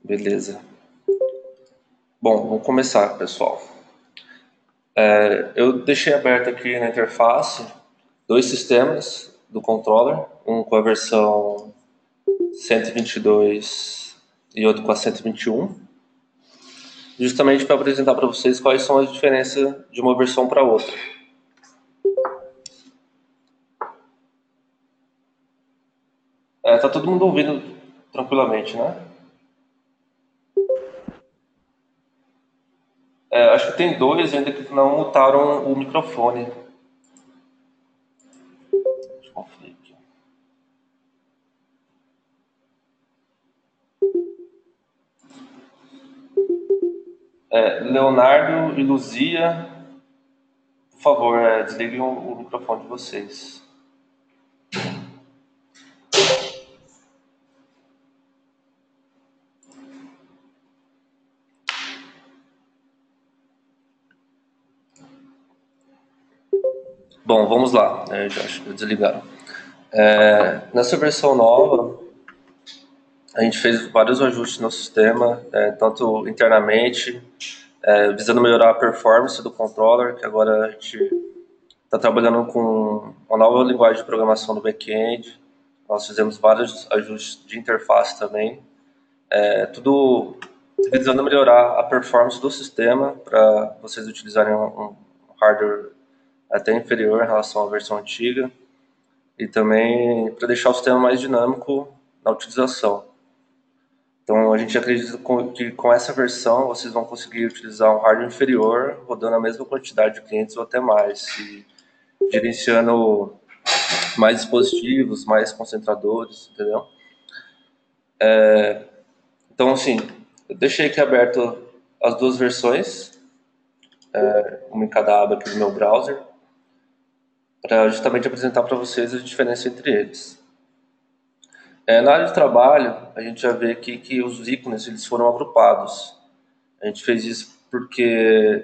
Beleza. Bom, vamos começar, pessoal. Eu deixei aberto aqui na interface dois sistemas do controller, um com a versão 122 e outro com a 121, justamente para apresentar para vocês quais são as diferenças de uma versão para outra. Tá todo mundo ouvindo tranquilamente, né? Acho que tem dois ainda que não mutaram o microfone. Deixa eu conferir aqui. Leonardo e Luzia, por favor, desliguem o microfone de vocês. Bom, vamos lá. Já acho que desligaram. Nessa versão nova, a gente fez vários ajustes no sistema, tanto internamente, visando melhorar a performance do controller, que agora a gente está trabalhando com uma nova linguagem de programação no back-end. Nós fizemos vários ajustes de interface também. Tudo visando melhorar a performance do sistema para vocês utilizarem um hardware até inferior em relação à versão antiga e também para deixar o sistema mais dinâmico na utilização. Então, a gente acredita que com essa versão vocês vão conseguir utilizar um hardware inferior rodando a mesma quantidade de clientes ou até mais, e gerenciando mais dispositivos, mais concentradores, entendeu? Então, assim, eu deixei aqui aberto as duas versões, uma em cada aba aqui do meu browser, para justamente apresentar para vocês a diferença entre eles. Na área de trabalho, a gente já vê aqui que os ícones eles foram agrupados. A gente fez isso porque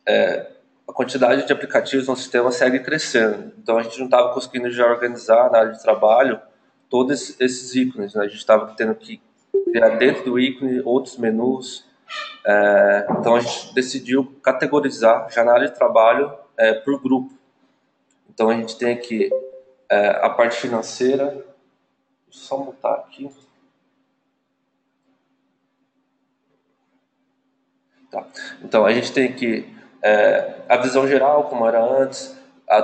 a quantidade de aplicativos no sistema segue crescendo. Então a gente não estava conseguindo já organizar na área de trabalho todos esses ícones, né? A gente estava tendo que criar dentro do ícone outros menus. Então a gente decidiu categorizar já na área de trabalho por grupo. Então a gente tem aqui a parte financeira. Deixa eu só mutar aqui. Tá. Então, a gente tem aqui a visão geral, como era antes.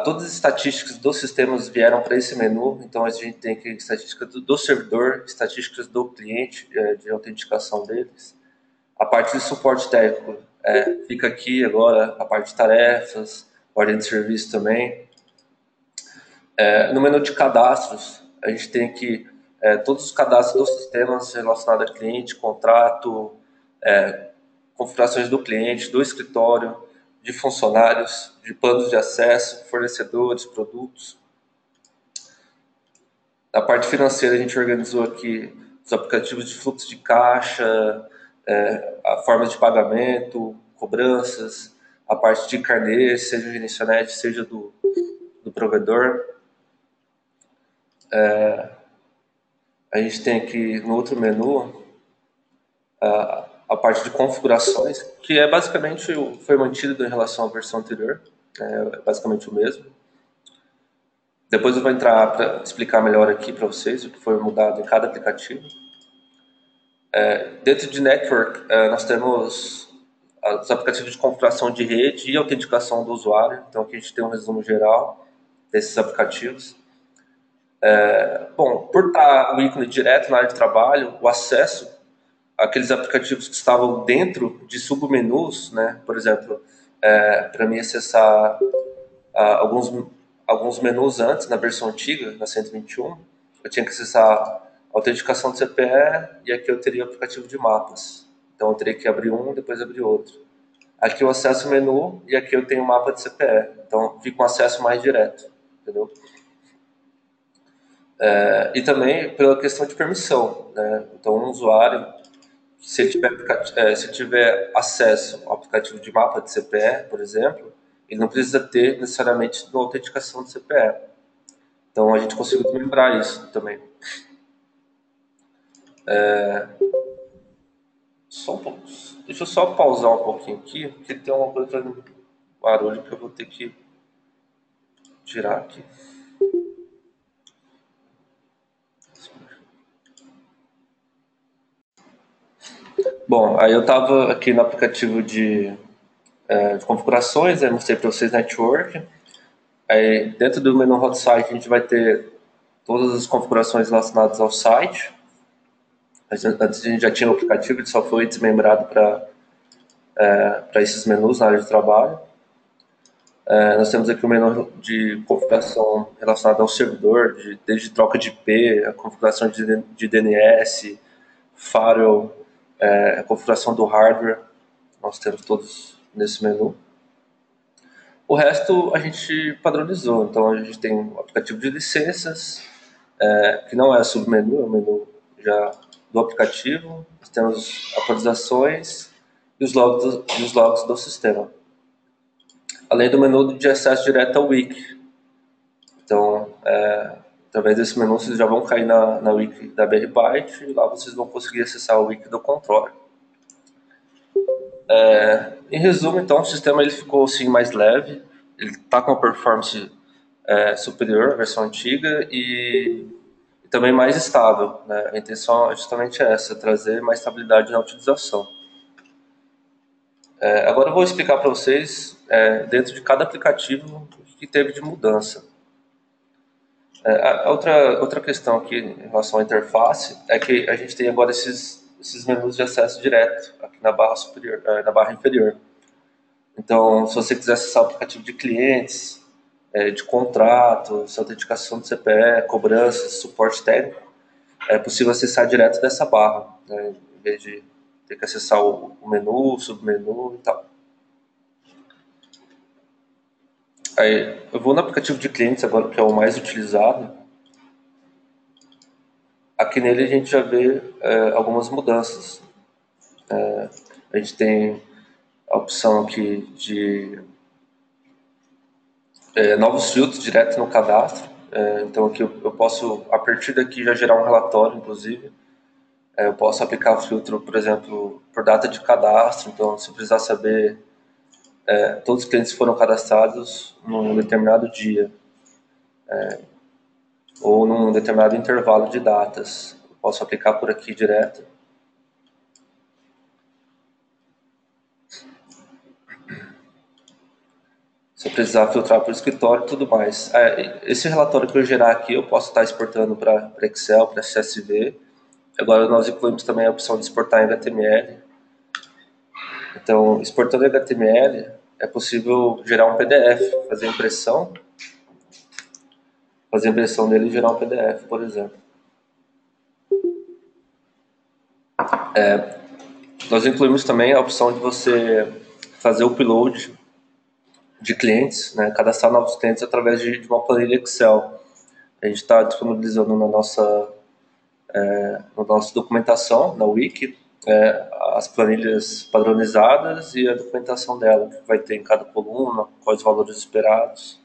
Todas as estatísticas dos sistemas vieram para esse menu. Então, a gente tem aqui estatísticas do servidor, estatísticas do cliente, de autenticação deles. A parte de suporte técnico fica aqui agora, a parte de tarefas, ordem de serviço também. No menu de cadastros, a gente tem aqui todos os cadastros dos sistemas relacionados a cliente, contrato, configurações do cliente, do escritório, de funcionários, de planos de acesso, fornecedores, produtos. Na parte financeira, a gente organizou aqui os aplicativos de fluxo de caixa, a forma de pagamento, cobranças, a parte de carnê, seja do Gerencianet, seja do provedor. A gente tem aqui no outro menu a parte de configurações, que basicamente foi mantido em relação à versão anterior, é basicamente o mesmo. Depois eu vou entrar para explicar melhor aqui para vocês o que foi mudado em cada aplicativo. Dentro de Network, nós temos os aplicativos de configuração de rede e autenticação do usuário. Então aqui a gente tem um resumo geral desses aplicativos. Bom, por estar o ícone direto na área de trabalho, o acesso àqueles aplicativos que estavam dentro de submenus, né? Por exemplo, para mim acessar alguns menus antes, na versão antiga, na 121, eu tinha que acessar a autenticação do CPE e aqui eu teria o aplicativo de mapas. Então eu teria que abrir um, depois abrir outro. Aqui eu acesso o menu e aqui eu tenho o mapa de CPE. Então fica um acesso mais direto, entendeu? E também pela questão de permissão, né? Então um usuário, se ele tiver acesso ao aplicativo de mapa de CPE, por exemplo, ele não precisa ter necessariamente uma autenticação de CPE. Então a gente conseguiu lembrar isso também. Só um pouco. Deixa eu só pausar um pouquinho aqui, porque tem uma coisa fazendo barulho que eu vou ter que tirar aqui. Bom, aí eu estava aqui no aplicativo de configurações, aí mostrei para vocês Network. Aí dentro do menu Hot Site a gente vai ter todas as configurações relacionadas ao site. Antes a gente já tinha o aplicativo, ele só foi desmembrado para esses menus na área de trabalho. Nós temos aqui o menu de configuração relacionado ao servidor, desde troca de IP, a configuração de DNS, firewall, a configuração do hardware. Nós temos todos nesse menu. O resto a gente padronizou, então a gente tem um aplicativo de licenças, que não é submenu, é o menu já do aplicativo. Nós temos atualizações e os logs do sistema. Além do menu de acesso direto ao wiki. Então, através desse menu, vocês já vão cair na wiki da BR Byte e lá vocês vão conseguir acessar o wiki do controle. Em resumo, então, o sistema ele ficou assim, mais leve, ele está com uma performance superior à versão antiga e também mais estável. Né? A intenção é justamente essa, trazer mais estabilidade na utilização. Agora eu vou explicar para vocês, dentro de cada aplicativo, o que teve de mudança. Outra questão aqui em relação à interface é que a gente tem agora esses menus de acesso direto aqui na barra superior, na barra inferior. Então, se você quiser acessar o aplicativo de clientes, de contratos, autenticação do CPE, cobranças, suporte técnico, é possível acessar direto dessa barra, né, em vez de ter que acessar o menu, o submenu e tal. Aí, eu vou no aplicativo de clientes agora, que é o mais utilizado. Aqui nele a gente já vê algumas mudanças. A gente tem a opção aqui de novos filtros direto no cadastro. Então aqui eu posso, a partir daqui, já gerar um relatório, inclusive. Eu posso aplicar o filtro, por exemplo, por data de cadastro. Então, se precisar saber todos os clientes que foram cadastrados num determinado dia ou num determinado intervalo de datas, eu posso aplicar por aqui direto. Se eu precisar filtrar para o escritório e tudo mais. Esse relatório que eu gerar aqui, eu posso estar exportando para Excel, para CSV. Agora nós incluímos também a opção de exportar em HTML. Então, exportando em HTML, é possível gerar um PDF, fazer a impressão dele e gerar um PDF, por exemplo. Nós incluímos também a opção de você fazer o upload de clientes, né, cadastrar novos clientes através de uma planilha Excel. A gente está disponibilizando na nossa documentação, na Wiki, as planilhas padronizadas e a documentação dela, que vai ter em cada coluna, quais os valores esperados.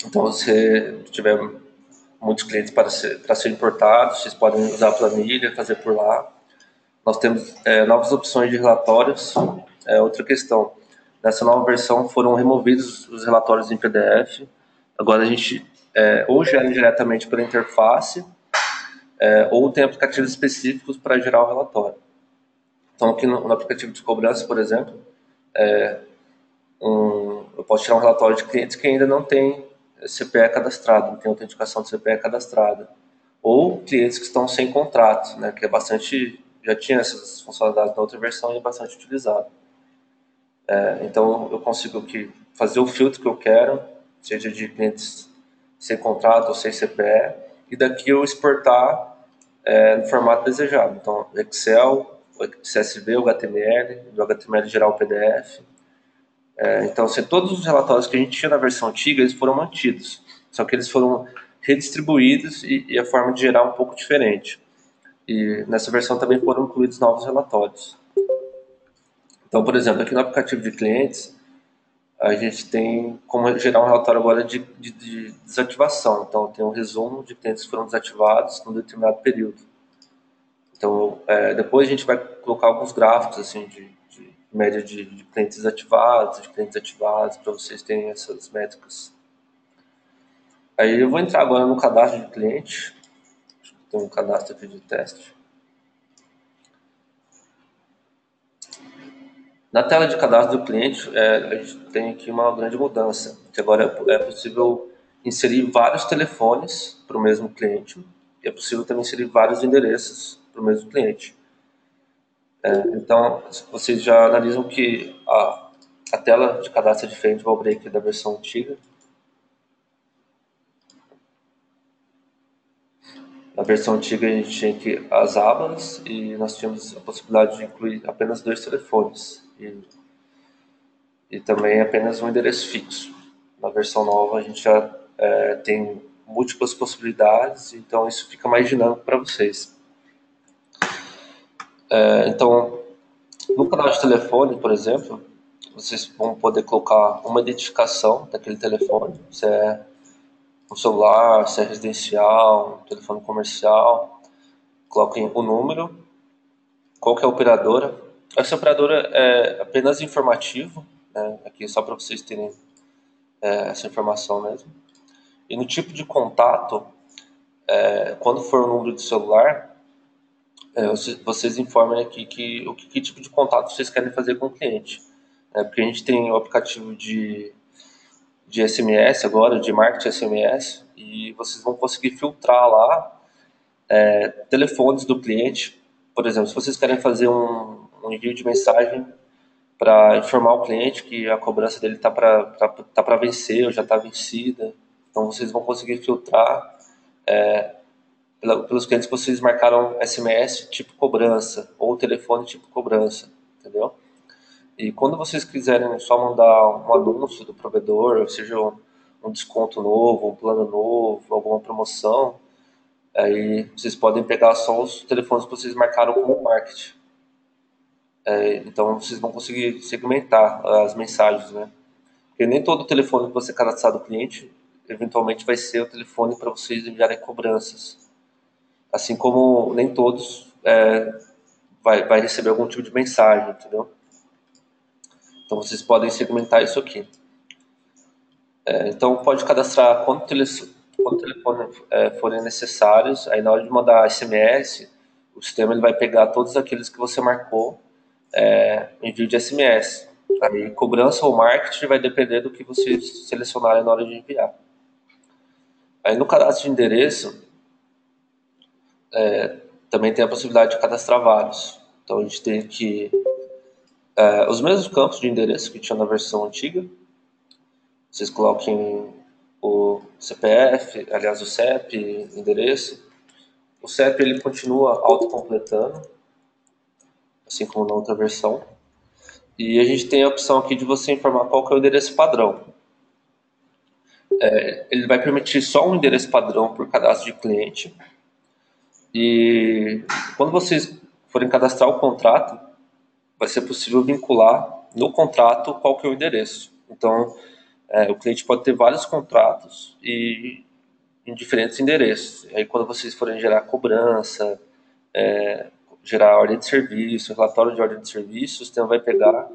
Então, se tiver muitos clientes para ser importados, vocês podem usar a planilha, fazer por lá. Nós temos novas opções de relatórios. Outra questão, nessa nova versão foram removidos os relatórios em PDF. Agora a gente ou gera diretamente pela interface, ou tem aplicativos específicos para gerar o relatório. Então aqui no aplicativo de cobrança, por exemplo, eu posso tirar um relatório de clientes que ainda não tem CPE cadastrado, não tem autenticação de CPE cadastrada. Ou clientes que estão sem contrato, né, que é bastante, já tinha essas funcionalidades na outra versão e é bastante utilizado. Então eu consigo aqui fazer o filtro que eu quero, seja de clientes sem contrato ou sem CPE, e daqui eu exportar no formato desejado. Então Excel, CSV, o HTML, do HTML gerar o PDF. Então, assim, todos os relatórios que a gente tinha na versão antiga, eles foram mantidos, só que eles foram redistribuídos e a forma de gerar é um pouco diferente. E nessa versão também foram incluídos novos relatórios. Então, por exemplo, aqui no aplicativo de clientes, a gente tem como gerar um relatório agora de desativação. Então, tem um resumo de clientes que foram desativados num determinado período. Então, depois a gente vai colocar alguns gráficos assim de média de clientes ativados, de clientes ativados, para vocês terem essas métricas. Aí eu vou entrar agora no cadastro de cliente. Tem um cadastro aqui de teste. Na tela de cadastro do cliente, a gente tem aqui uma grande mudança, que agora é possível inserir vários telefones para o mesmo cliente e é possível também inserir vários endereços para o mesmo cliente. Então, vocês já analisam que a tela de cadastro é diferente, vou abrir aqui da versão antiga. Na versão antiga a gente tinha aqui as abas e nós tínhamos a possibilidade de incluir apenas 2 telefones e também apenas um endereço fixo. Na versão nova a gente já tem múltiplas possibilidades, então isso fica mais dinâmico para vocês. Então, no canal de telefone, por exemplo, vocês vão poder colocar uma identificação daquele telefone, se é um celular, se é residencial, um telefone comercial, coloquem o número, qual que é a operadora. Essa operadora é apenas informativo, né? Aqui só para vocês terem essa informação mesmo. E no tipo de contato, quando for o número de celular, vocês informem aqui que tipo de contato vocês querem fazer com o cliente. Porque a gente tem o aplicativo de SMS agora, de marketing SMS, e vocês vão conseguir filtrar lá telefones do cliente. Por exemplo, se vocês querem fazer um envio de mensagem para informar o cliente que a cobrança dele está para vencer ou já está vencida, então vocês vão conseguir filtrar pelos clientes que vocês marcaram SMS tipo cobrança ou telefone tipo cobrança, entendeu? E quando vocês quiserem só mandar um anúncio do provedor, ou seja, um desconto novo, um plano novo, alguma promoção, aí vocês podem pegar só os telefones que vocês marcaram como marketing. Então vocês vão conseguir segmentar as mensagens, né? Porque nem todo telefone que você cadastrar do cliente, eventualmente vai ser o telefone para vocês enviarem cobranças. Assim como nem todos vai receber algum tipo de mensagem, entendeu? Então vocês podem segmentar isso aqui. Então pode cadastrar quando telefone forem necessários. Aí na hora de mandar SMS, o sistema ele vai pegar todos aqueles que você marcou envio de SMS. Aí cobrança ou marketing vai depender do que vocês selecionarem na hora de enviar. Aí no cadastro de endereço também tem a possibilidade de cadastrar vários. Então a gente tem aqui os mesmos campos de endereço que tinha na versão antiga. Vocês coloquem o CPF, aliás o CEP, endereço. O CEP ele continua autocompletando, assim como na outra versão. E a gente tem a opção aqui de você informar qual que é o endereço padrão. Ele vai permitir só um endereço padrão por cadastro de cliente. E quando vocês forem cadastrar o contrato, vai ser possível vincular no contrato qual que é o endereço. Então, o cliente pode ter vários contratos e em diferentes endereços. Aí, quando vocês forem gerar cobrança, gerar ordem de serviço, relatório de ordem de serviço, o sistema vai pegar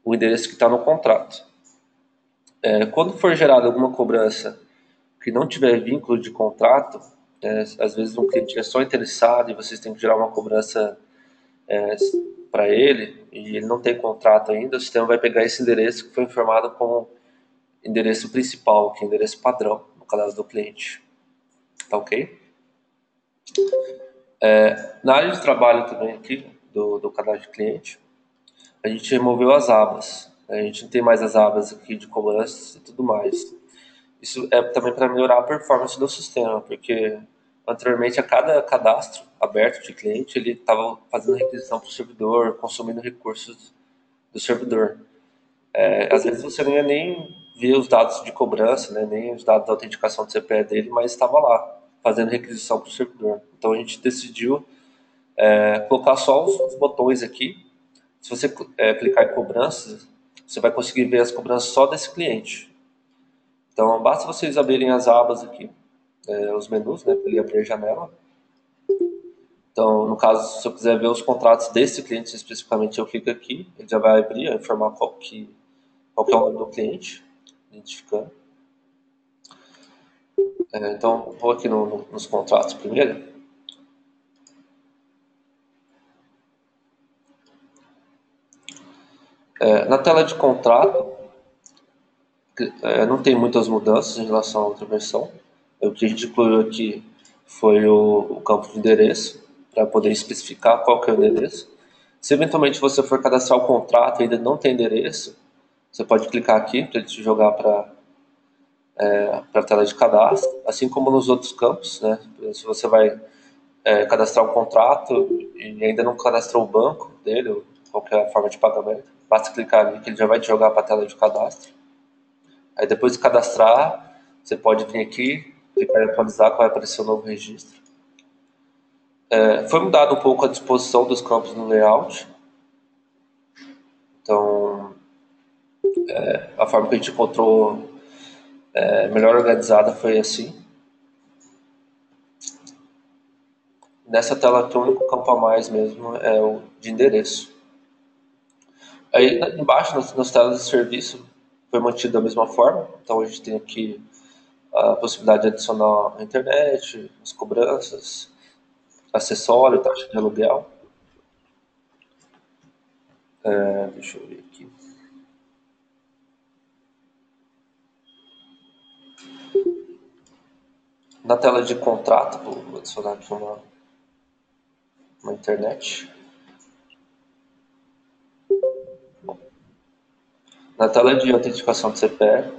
o endereço que está no contrato. Quando for gerada alguma cobrança que não tiver vínculo de contrato, às vezes um cliente é só interessado e vocês têm que gerar uma cobrança para ele e ele não tem contrato ainda, o sistema vai pegar esse endereço que foi informado como endereço principal, que é endereço padrão no cadastro do cliente. Tá ok? Na área de trabalho também aqui, do cadastro de cliente, a gente removeu as abas. A gente não tem mais as abas aqui de cobrança e tudo mais. Isso é também para melhorar a performance do sistema, porque anteriormente a cada cadastro aberto de cliente ele estava fazendo requisição para o servidor, consumindo recursos do servidor. Às vezes você não ia nem ver os dados de cobrança, né, nem os dados da autenticação do CPE dele, mas estava lá fazendo requisição para o servidor. Então a gente decidiu colocar só os botões aqui. Se você clicar em cobranças, você vai conseguir ver as cobranças só desse cliente. Então basta vocês abrirem as abas aqui, os menus, né, para ele abrir a janela. Então, no caso, se eu quiser ver os contratos desse cliente especificamente, eu clico aqui, ele já vai abrir, vai informar qual que é o nome do cliente, identificando. Então, vou aqui nos contratos primeiro. Na tela de contrato, não tem muitas mudanças em relação à outra versão. O que a gente incluiu aqui foi o campo de endereço, para poder especificar qual que é o endereço. Se eventualmente você for cadastrar o contrato e ainda não tem endereço, você pode clicar aqui para ele te jogar para a tela de cadastro, assim como nos outros campos, né? Se você vai cadastrar um contrato e ainda não cadastrou o banco dele, ou qualquer forma de pagamento, basta clicar ali que ele já vai te jogar para a tela de cadastro. Aí depois de cadastrar, você pode vir aqui, clicar em atualizar, que vai aparecer o novo registro. Foi mudado um pouco a disposição dos campos no layout. Então, a forma que a gente encontrou melhor organizada foi assim. Nessa tela aqui, o único campo a mais mesmo é o de endereço. Aí embaixo, nas telas de serviço, foi mantido da mesma forma. Então a gente tem aqui a possibilidade de adicionar a internet, as cobranças, acessório, taxa de aluguel. Deixa eu ver aqui. Na tela de contrato, vou adicionar aqui uma internet. Na tela de autenticação de CPF,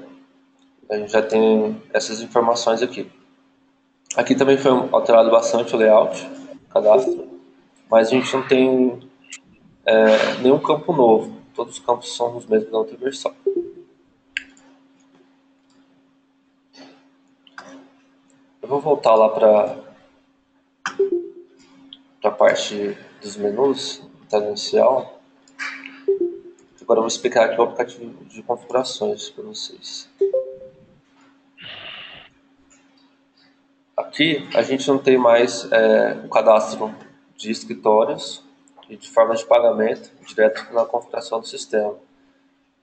a gente já tem essas informações aqui. Aqui também foi alterado bastante o layout, o cadastro, mas a gente não tem nenhum campo novo. Todos os campos são os mesmos da outra versão. Eu vou voltar lá para a parte dos menus, tela inicial. Agora eu vou explicar aqui o aplicativo de configurações para vocês. Aqui a gente não tem mais o cadastro de escritórios e de formas de pagamento direto na configuração do sistema,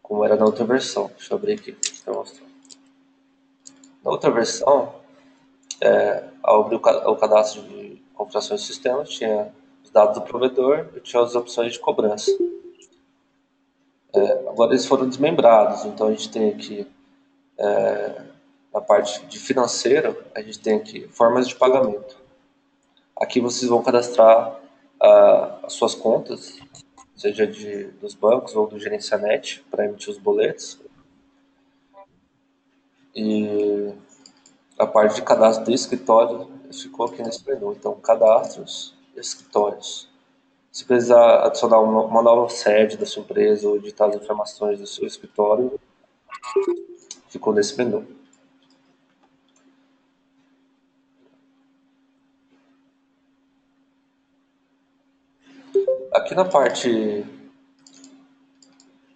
como era na outra versão. Deixa eu abrir aqui para mostrar. Na outra versão, ao abrir o cadastro de configurações do sistema, tinha os dados do provedor e tinha as opções de cobrança. Agora eles foram desmembrados, então a gente tem aqui na parte de financeiro, a gente tem aqui formas de pagamento. Aqui vocês vão cadastrar as suas contas, seja dos bancos ou do Gerencianet, para emitir os boletos. E a parte de cadastro de escritório ficou aqui nesse menu. Então, cadastros, escritórios. Se precisar adicionar uma nova sede da sua empresa ou editar as informações do seu escritório, ficou nesse menu. Aqui na parte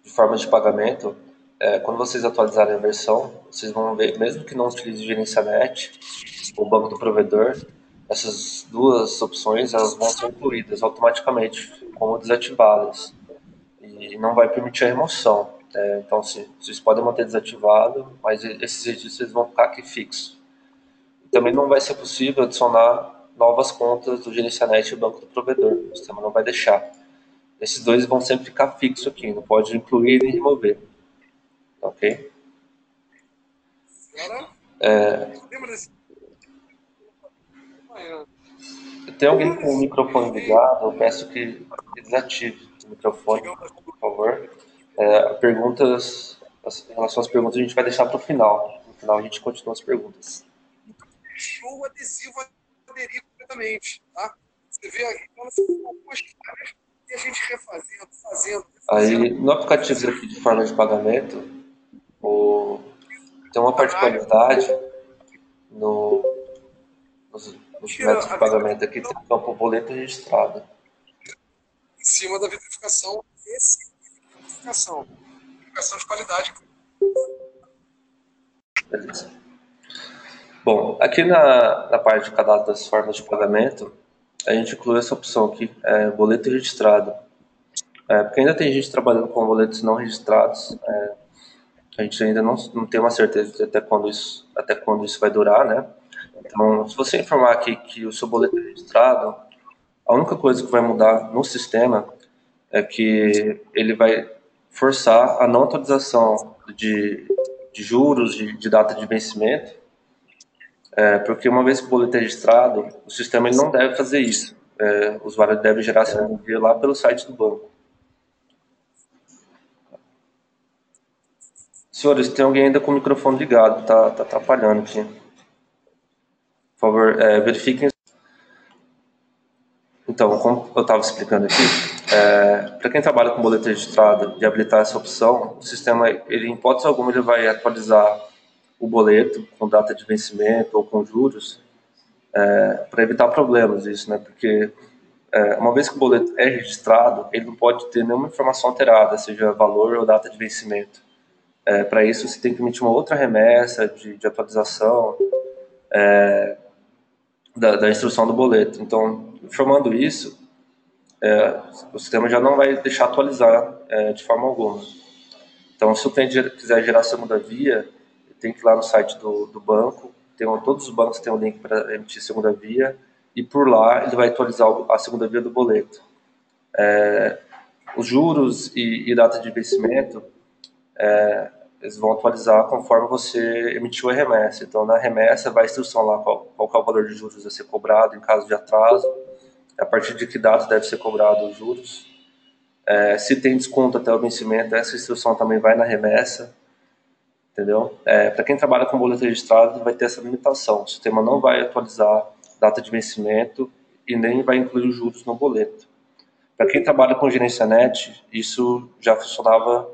de formas de pagamento, quando vocês atualizarem a versão, vocês vão ver, mesmo que não utilize o Gerencianet, o banco do provedor, essas duas opções elas vão ser incluídas automaticamente como desativadas e não vai permitir a remoção. Então, vocês podem manter desativado, mas esses registros vão ficar aqui fixos. Também não vai ser possível adicionar novas contas do Gerencianet e banco do provedor. O sistema não vai deixar. Esses dois vão sempre ficar fixos aqui, não pode incluir nem remover. Ok? Tem alguém com o microfone ligado? Eu peço que desative o microfone, por favor. Em relação às perguntas, a gente vai deixar para o final. No final, a gente continua as perguntas. O adesivo aderir completamente, tá? Você vê aqui, quando ficou algumas caras, e a gente fazendo. Aí, no aplicativo aqui de forma de pagamento, tem uma particularidade nos métodos de pagamento aqui, tem o campo boleto registrado. Em cima da verificação, verificação de qualidade. Beleza. Bom, aqui na parte de cadastro das formas de pagamento, a gente inclui essa opção aqui, boleto registrado. Porque ainda tem gente trabalhando com boletos não registrados, a gente ainda não tem uma certeza de até quando isso vai durar, né? Então, se você informar aqui que o seu boleto é registrado, a única coisa que vai mudar no sistema é que ele vai forçar a não atualização de juros, de data de vencimento, porque uma vez que o boleto é registrado, o sistema ele não deve fazer isso. O usuário deve gerar essa energia lá pelo site do banco. Senhores, tem alguém ainda com o microfone ligado, tá atrapalhando aqui. Por favor, verifiquem. Então, como eu estava explicando aqui, para quem trabalha com boleto registrado e habilitar essa opção, o sistema, ele, em hipótese alguma, ele vai atualizar o boleto com data de vencimento ou com juros, para evitar problemas isso, né? Porque uma vez que o boleto é registrado, ele não pode ter nenhuma informação alterada, seja valor ou data de vencimento. Para isso, você tem que emitir uma outra remessa de atualização da instrução do boleto. Então, informando isso, o sistema já não vai deixar atualizar de forma alguma. Então, se o cliente quiser gerar segunda via, tem que ir lá no site do banco. Todos os bancos têm um link para emitir segunda via e por lá ele vai atualizar a segunda via do boleto. Os juros e data de vencimento, eles vão atualizar conforme você emitiu a remessa. Então, na remessa vai a instrução lá qual é o valor de juros a ser cobrado em caso de atraso, a partir de que data deve ser cobrado os juros. Se tem desconto até o vencimento, essa instrução também vai na remessa, entendeu? Para quem trabalha com boleto registrado, vai ter essa limitação. O sistema não vai atualizar data de vencimento e nem vai incluir os juros no boleto. Para quem trabalha com gerência net, isso já funcionava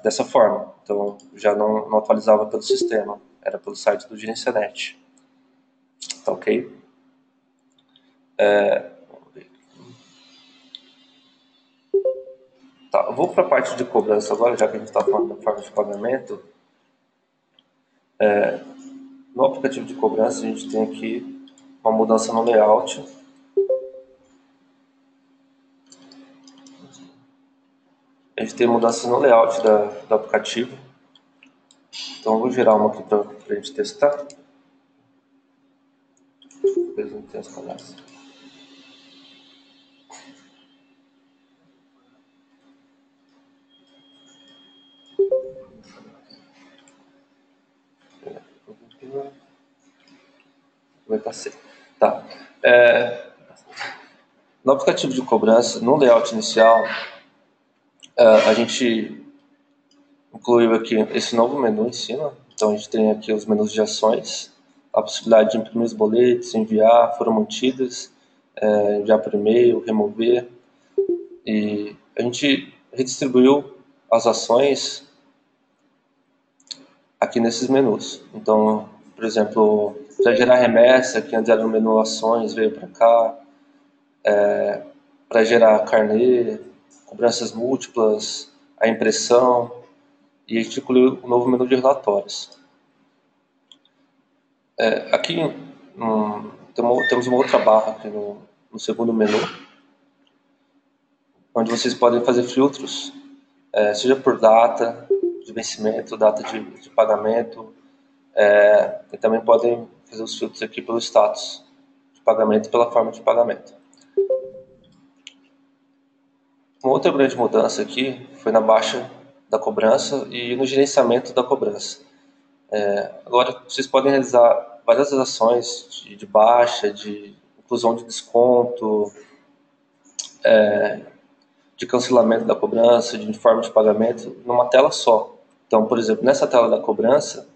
dessa forma. Então, já não atualizava pelo sistema, era pelo site do gerência net. Tá ok? Tá, eu vou para a parte de cobrança agora, já que a gente está falando da forma de pagamento. No aplicativo de cobrança, a gente tem aqui uma mudança no layout. A gente tem mudança no layout do aplicativo. Então, eu vou gerar uma aqui para a gente testar. Talvez não tenha essa cadastro. Vai estar certo. Tá. No aplicativo de cobrança, no layout inicial, a gente incluiu aqui esse novo menu em cima. Então, a gente tem aqui os menus de ações, a possibilidade de imprimir os boletos, enviar, foram mantidas, enviar por e-mail, remover. E a gente redistribuiu as ações aqui nesses menus. Então, por exemplo, para gerar remessa, que antes era no menu ações, veio para cá. Para gerar carnê, cobranças múltiplas, a impressão, e a gente incluiu um novo menu de relatórios. Aqui temos uma outra barra aqui no segundo menu, onde vocês podem fazer filtros, seja por data de vencimento, data de pagamento, e também podem fazer os filtros aqui pelo status de pagamento e pela forma de pagamento. Uma outra grande mudança aqui foi na baixa da cobrança e no gerenciamento da cobrança. Agora, vocês podem realizar várias ações de baixa, de inclusão de desconto, de cancelamento da cobrança, de forma de pagamento, numa tela só. Então, por exemplo, nessa tela da cobrança,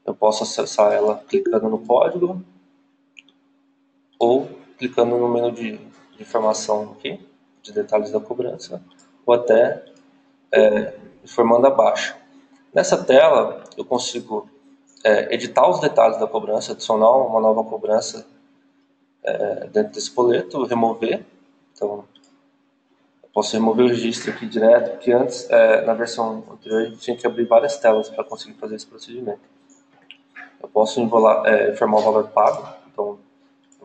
eu posso acessar ela clicando no código ou clicando no menu de informação aqui, de detalhes da cobrança, ou até informando a baixa. Nessa tela, eu consigo editar os detalhes da cobrança, adicionar uma nova cobrança dentro desse boleto, remover. Então, eu posso remover o registro aqui direto, porque antes, na versão anterior, a gente tinha que abrir várias telas para conseguir fazer esse procedimento. Eu posso informar o valor pago, então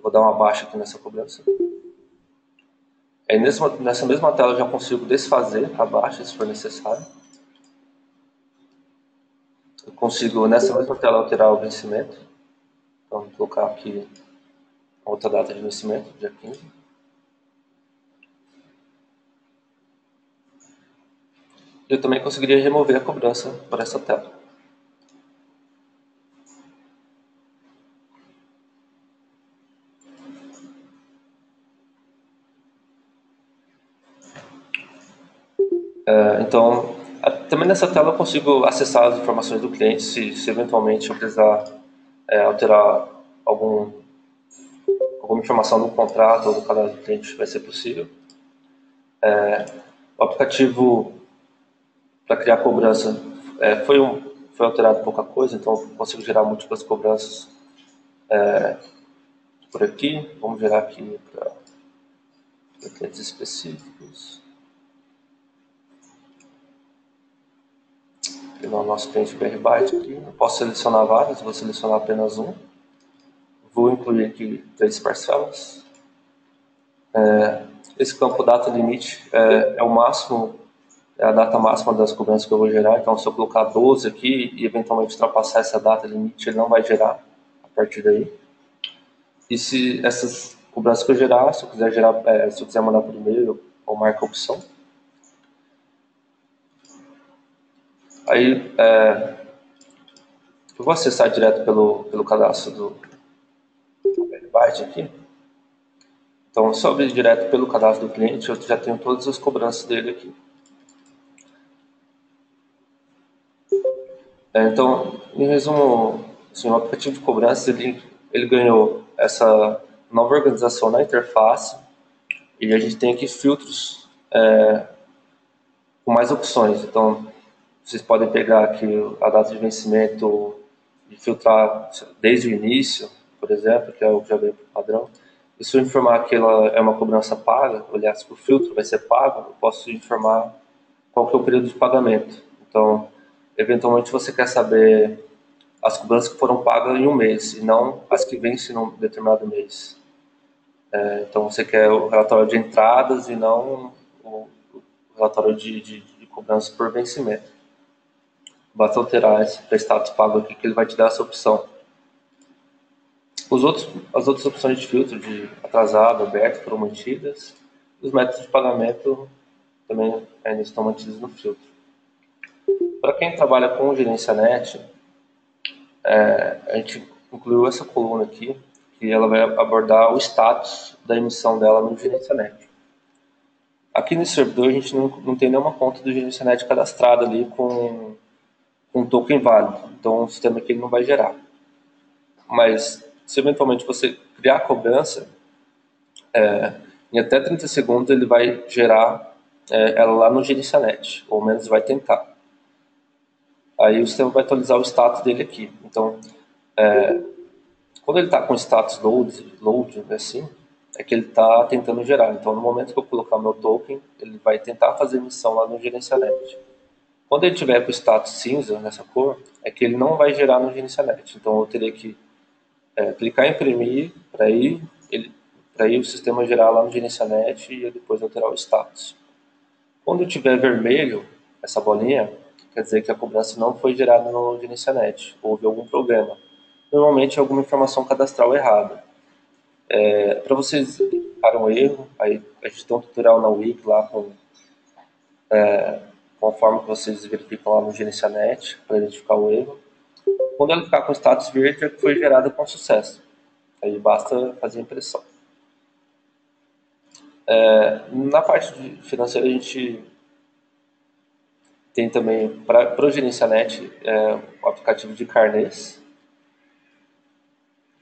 Eu vou dar uma baixa aqui nessa cobrança. Aí nessa mesma tela eu já consigo desfazer a baixa, se for necessário. Eu consigo, nessa mesma tela, alterar o vencimento. Então, vou colocar aqui outra data de vencimento, dia 15. Eu também conseguiria remover a cobrança por essa tela. Então, também nessa tela eu consigo acessar as informações do cliente se eventualmente eu precisar alterar alguma informação do contrato ou do cadastro do cliente, vai ser possível. O aplicativo para criar cobrança foi alterado pouca coisa, então eu consigo gerar múltiplas cobranças por aqui. Vamos gerar aqui para clientes específicos. No nosso cliente BR Byte aqui, eu posso selecionar vários, vou selecionar apenas um. Vou incluir aqui 3 parcelas. Esse campo data limite é o máximo, é a data máxima das cobranças que eu vou gerar. Então, se eu colocar 12 aqui e eventualmente ultrapassar essa data limite, ele não vai gerar a partir daí. E se essas cobranças que eu gerar, se eu quiser se eu quiser mandar por e-mail, ou marca a opção. Aí, eu vou acessar direto pelo cadastro do Byte aqui. Então, se eu abrir direto pelo cadastro do cliente, eu já tenho todas as cobranças dele aqui. Então, em resumo, assim, o aplicativo de cobrança ele ganhou essa nova organização na interface e a gente tem aqui filtros com mais opções. Então, vocês podem pegar aqui a data de vencimento e filtrar desde o início, por exemplo, que é o que já veio para o padrão. E se eu informar que ela é uma cobrança paga, aliás, o filtro vai ser pago, eu posso informar qual que é o período de pagamento. Então, eventualmente você quer saber as cobranças que foram pagas em um mês e não as que vencem num determinado mês. Então você quer o relatório de entradas e não o relatório de cobrança por vencimento. Basta alterar esse para status pago aqui que ele vai te dar essa opção. As outras opções de filtro, de atrasado, aberto, foram mantidas. Os métodos de pagamento também ainda estão mantidos no filtro. Para quem trabalha com gerencianet, a gente incluiu essa coluna aqui, que ela vai abordar o status da emissão dela no gerencianet. Aqui nesse servidor a gente não tem nenhuma conta do gerencianet cadastrada ali com um token válido, então o sistema aqui ele não vai gerar. Mas se eventualmente você criar a cobrança, em até 30 segundos ele vai gerar ela lá no gerencianet, ou menos vai tentar. Aí o sistema vai atualizar o status dele aqui. Então, quando ele está com status load assim, é que ele está tentando gerar. Então, no momento que eu colocar meu token, ele vai tentar fazer emissão lá no gerencianet. Quando ele tiver com o status cinza, nessa cor, é que ele não vai gerar no gerencianet. Então, eu teria que clicar em imprimir para ir o sistema gerar lá no gerencianet e depois alterar o status. Quando tiver vermelho, essa bolinha, quer dizer que a cobrança não foi gerada no gerencianet. Houve algum problema. Normalmente é alguma informação cadastral errada. Para vocês identificarem um erro, aí a gente tem um tutorial na Wiki lá com a forma que vocês verificam lá no gerencianet para identificar o erro. Quando ela ficar com status verde, é que foi gerada com sucesso. Aí basta fazer a impressão. Na parte financeira, a gente tem também, para o gerencianet, o aplicativo de carnês.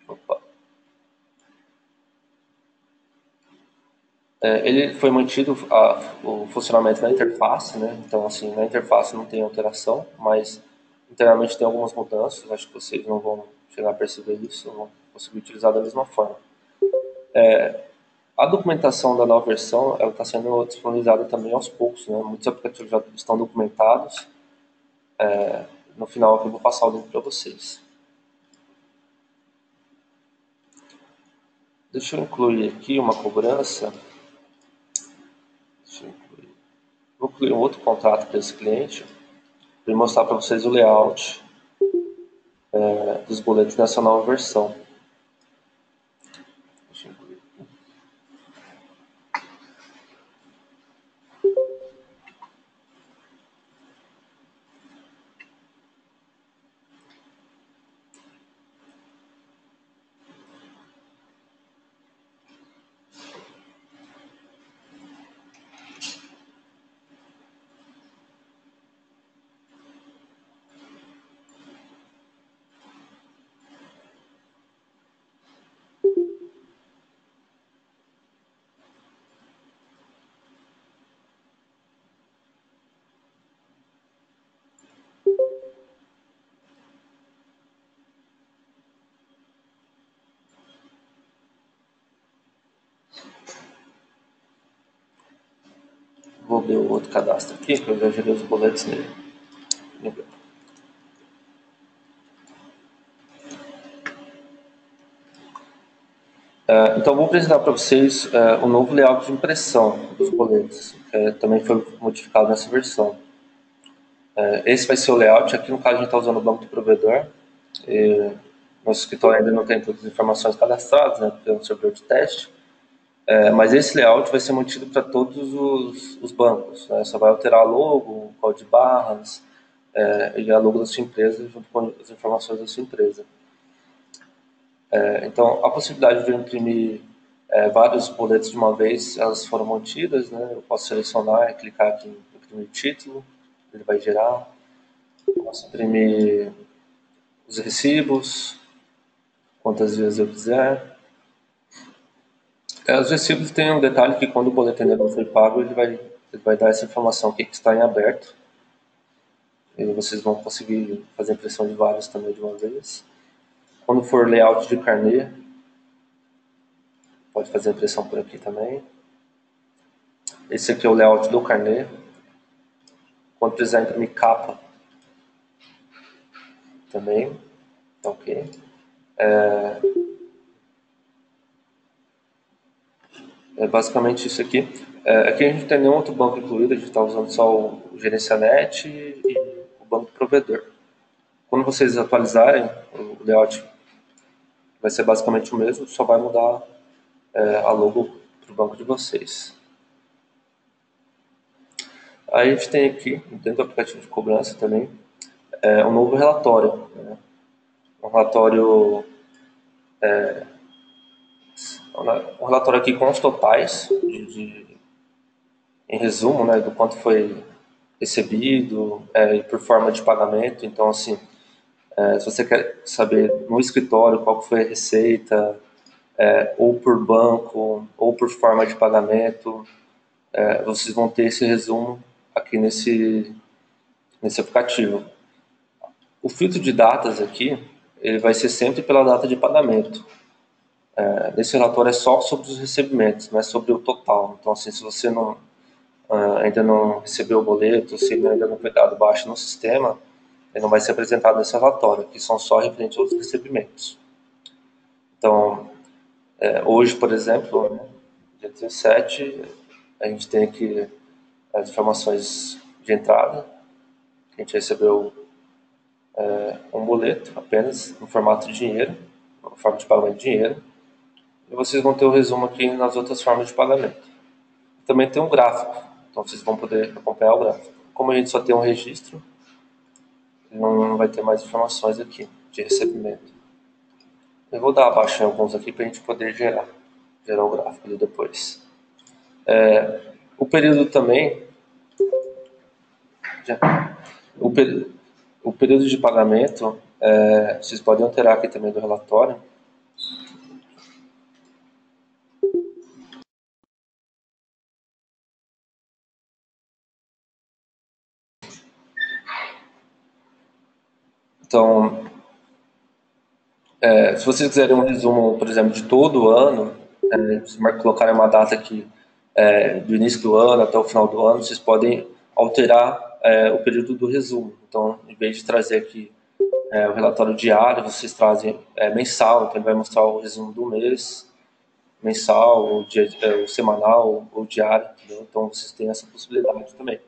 Opa. Ele foi mantido o funcionamento na interface, né? Então, assim, na interface não tem alteração, mas internamente tem algumas mudanças. Acho que vocês não vão chegar a perceber isso, vão conseguir utilizar da mesma forma. A documentação da nova versão ela está sendo disponibilizada também aos poucos, né? Muitos aplicativos já estão documentados. No final aqui eu vou passar o link para vocês. Deixa eu incluir aqui uma cobrança. Vou incluir um outro contrato para esse cliente e mostrar para vocês o layout dos boletos nessa nova versão. Deixa eu incluir. Vou ver o outro cadastro aqui, que eu já gerei os boletos nele. Então, vou apresentar para vocês o novo layout de impressão dos boletos, que também foi modificado nessa versão. Esse vai ser o layout. Aqui, no caso, a gente está usando o banco do provedor. Nosso escritório ainda não tem todas as informações cadastradas, né, porque é um servidor de teste. Mas esse layout vai ser mantido para todos os bancos. Né? Só vai alterar a logo, o código de barras e a logo da sua empresa, junto com as informações da sua empresa. Então, a possibilidade de eu imprimir vários boletos de uma vez, elas foram mantidas. Né? Eu posso selecionar e clicar aqui em imprimir título, ele vai gerar. Eu posso imprimir os recibos, quantas vezes eu quiser. Os recibos têm um detalhe que quando o boleto ainda não foi pago, ele vai dar essa informação aqui que está em aberto. E vocês vão conseguir fazer impressão de vários também de uma vez. Quando for layout de carnê, pode fazer impressão por aqui também. Esse aqui é o layout do carnê. Quando precisar imprimir capa, também. Tá ok. É basicamente isso aqui. Aqui a gente não tem nenhum outro banco incluído, a gente está usando só o Gerencianet e o banco do provedor. Quando vocês atualizarem, o layout vai ser basicamente o mesmo, só vai mudar a logo para o banco de vocês. Aí a gente tem aqui, dentro do aplicativo de cobrança também, um novo relatório. Né? Um relatório aqui com os totais, em resumo, né, do quanto foi recebido e por forma de pagamento. Então, assim, se você quer saber no escritório qual foi a receita, ou por banco, ou por forma de pagamento, vocês vão ter esse resumo aqui nesse aplicativo. O filtro de datas aqui, ele vai ser sempre pela data de pagamento. Nesse relatório é só sobre os recebimentos, não é sobre o total. Então, assim, se você ainda não recebeu o boleto, se ele ainda não foi dado baixo no sistema, ele não vai ser apresentado nesse relatório, que são só referentes aos recebimentos. Então, hoje, por exemplo, né, dia 17, a gente tem aqui as informações de entrada, que a gente recebeu um boleto apenas no formato de dinheiro, no forma de pagamento de dinheiro, e vocês vão ter o resumo aqui nas outras formas de pagamento. Também tem um gráfico, então vocês vão poder acompanhar o gráfico. Como a gente só tem um registro, não vai ter mais informações aqui de recebimento. Eu vou dar abaixo em alguns aqui para a gente poder gerar o gráfico ali depois. O período também, o, o período de pagamento, vocês podem alterar aqui também do relatório. Então, se vocês quiserem um resumo, por exemplo, de todo o ano, se colocarem uma data aqui do início do ano até o final do ano, vocês podem alterar o período do resumo. Então, em vez de trazer aqui o relatório diário, vocês trazem mensal, então ele vai mostrar o resumo do mês. mensal, ou semanal, ou diário, entendeu? Então vocês têm essa possibilidade também.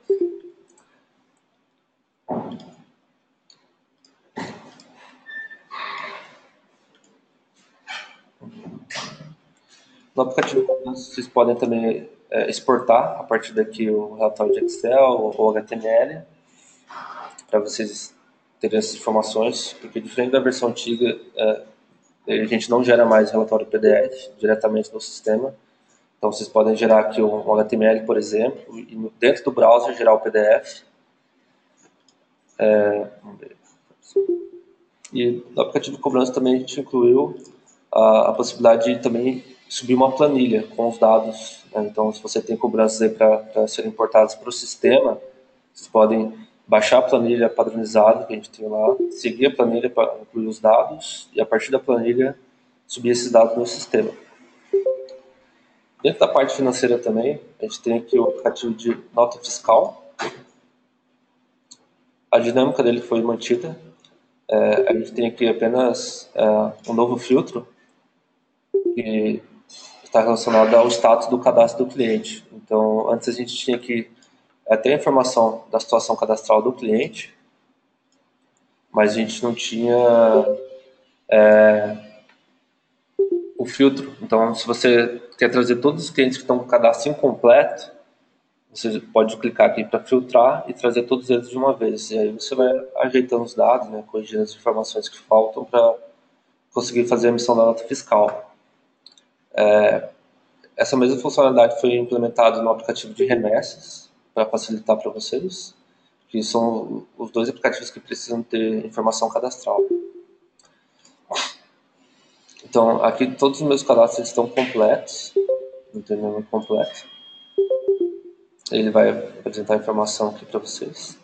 No aplicativo vocês podem também exportar a partir daqui o relatório de Excel ou HTML para vocês terem essas informações, porque diferente da versão antiga, a gente não gera mais relatório PDF diretamente no sistema. Então vocês podem gerar aqui um HTML, por exemplo, e dentro do browser gerar o PDF. E no aplicativo de cobrança também a gente incluiu a possibilidade de também subir uma planilha com os dados, né? Então, se você tem cobranças aí para serem importadas para o sistema, vocês podem baixar a planilha padronizada que a gente tem lá, seguir a planilha para incluir os dados e, a partir da planilha, subir esses dados no sistema. Dentro da parte financeira também, a gente tem aqui o aplicativo de nota fiscal. A dinâmica dele foi mantida. A gente tem aqui apenas um novo filtro que está relacionado ao status do cadastro do cliente. Então, antes a gente tinha que ter a informação da situação cadastral do cliente, mas a gente não tinha o filtro. Então, se você quer trazer todos os clientes que estão com o cadastro incompleto, você pode clicar aqui para filtrar e trazer todos eles de uma vez. E aí você vai ajeitando os dados, né, corrigindo as informações que faltam para conseguir fazer a emissão da nota fiscal. Essa mesma funcionalidade foi implementada no aplicativo de remessas, para facilitar para vocês, que são os dois aplicativos que precisam ter informação cadastral. Então, aqui todos os meus cadastros estão completos, não tem nenhum completo. Ele vai apresentar a informação aqui para vocês.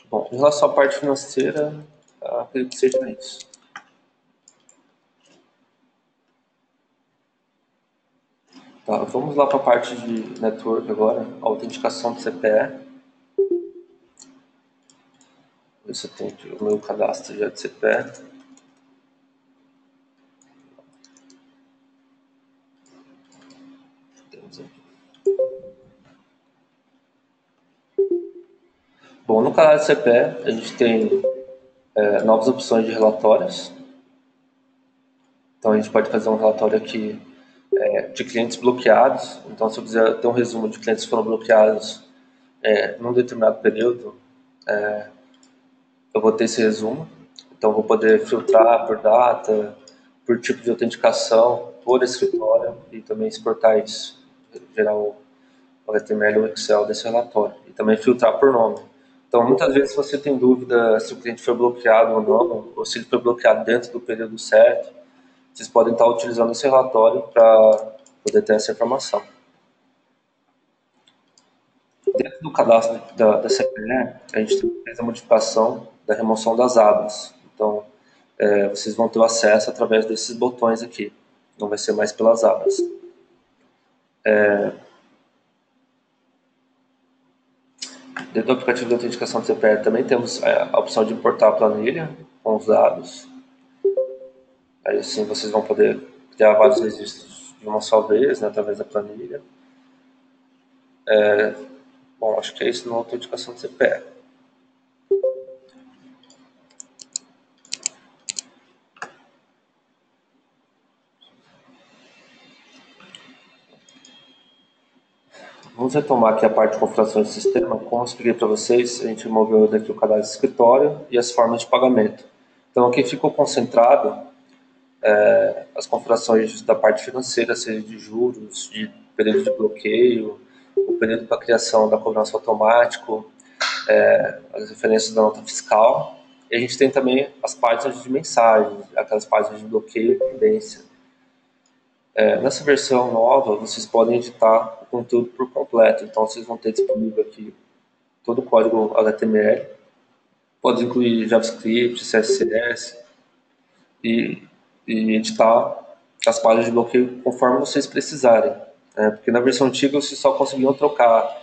Bom, em relação à parte financeira, acredito que seja isso. Tá, vamos lá para a parte de network agora, autenticação do CPE. Você tem aqui o meu cadastro já de CPE. Bom, no cadastro de CPE, a gente tem novas opções de relatórios. Então, a gente pode fazer um relatório aqui de clientes bloqueados. Então, se eu quiser ter um resumo de clientes que foram bloqueados num determinado período, eu vou ter esse resumo. Então, eu vou poder filtrar por data, por tipo de autenticação, por escritório e também exportar isso, gerar o HTML ou Excel desse relatório. E também filtrar por nome. Então, muitas vezes você tem dúvida se o cliente foi bloqueado ou não, ou se ele foi bloqueado dentro do período certo. Vocês podem estar utilizando esse relatório para poder ter essa informação. Dentro do cadastro da CPE, a gente fez a modificação da remoção das abas. Então, vocês vão ter o acesso através desses botões aqui. Não vai ser mais pelas abas. Dentro do aplicativo de autenticação do CPE também temos a opção de importar a planilha com os dados. Aí assim vocês vão poder criar vários registros de uma só vez, né, através da planilha. Bom, acho que é isso na autenticação do CPE. Vamos retomar aqui a parte de configuração de sistema. Como eu expliquei para vocês, a gente removeu daqui o cadastro de escritório e as formas de pagamento. Então aqui ficou concentrado as configurações da parte financeira, seja de juros, de período de bloqueio, o período para criação da cobrança automático, as referências da nota fiscal. E a gente tem também as páginas de mensagens, aquelas páginas de bloqueio e pendência. Nessa versão nova, vocês podem editar o conteúdo por completo. Então, vocês vão ter disponível aqui todo o código HTML. Pode incluir JavaScript, CSS e editar as páginas de bloqueio conforme vocês precisarem. Porque na versão antiga, vocês só conseguiam trocar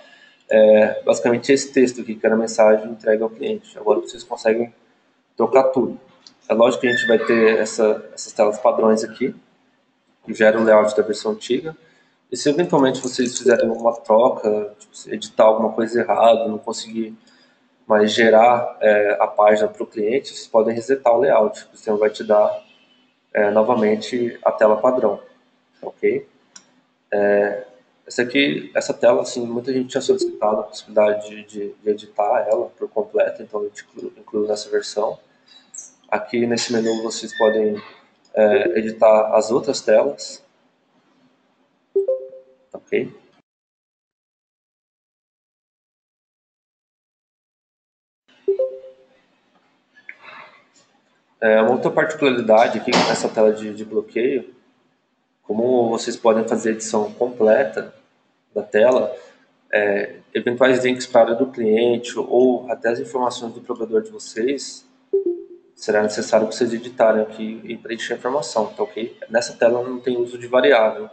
basicamente esse texto aqui, que era a mensagem entregue ao cliente. Agora vocês conseguem trocar tudo. É lógico que a gente vai ter essas telas padrões aqui, que gera o layout da versão antiga. E se eventualmente vocês fizerem uma troca, tipo, editar alguma coisa errada, não conseguir mais gerar a página para o cliente, vocês podem resetar o layout. O sistema vai te dar novamente a tela padrão, ok? Essa tela, assim, muita gente tinha solicitado a possibilidade de editar ela por completo, então eu incluo nessa versão. Aqui nesse menu vocês podem editar as outras telas, ok? Uma outra particularidade aqui nessa tela de bloqueio, como vocês podem fazer edição completa da tela, eventuais links para a área do cliente ou até as informações do provedor de vocês, será necessário que vocês editarem aqui e preencher a informação, tá ok? Nessa tela não tem uso de variável.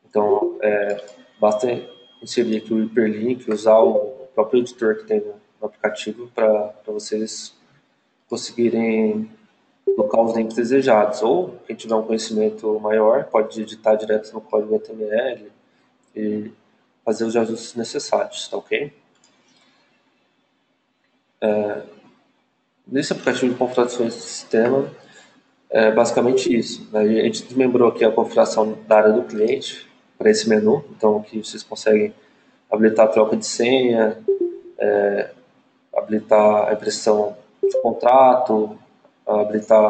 Então, basta inserir aqui o hiperlink, usar o próprio editor que tem no aplicativo para vocês conseguirem colocar os links desejados. Ou, quem tiver um conhecimento maior, pode editar direto no código HTML e fazer os ajustes necessários, tá ok? Nesse aplicativo de configurações de sistema, é basicamente isso, né? A gente desmembrou aqui a configuração da área do cliente para esse menu, então aqui vocês conseguem habilitar a troca de senha, habilitar a impressão de contrato, habilitar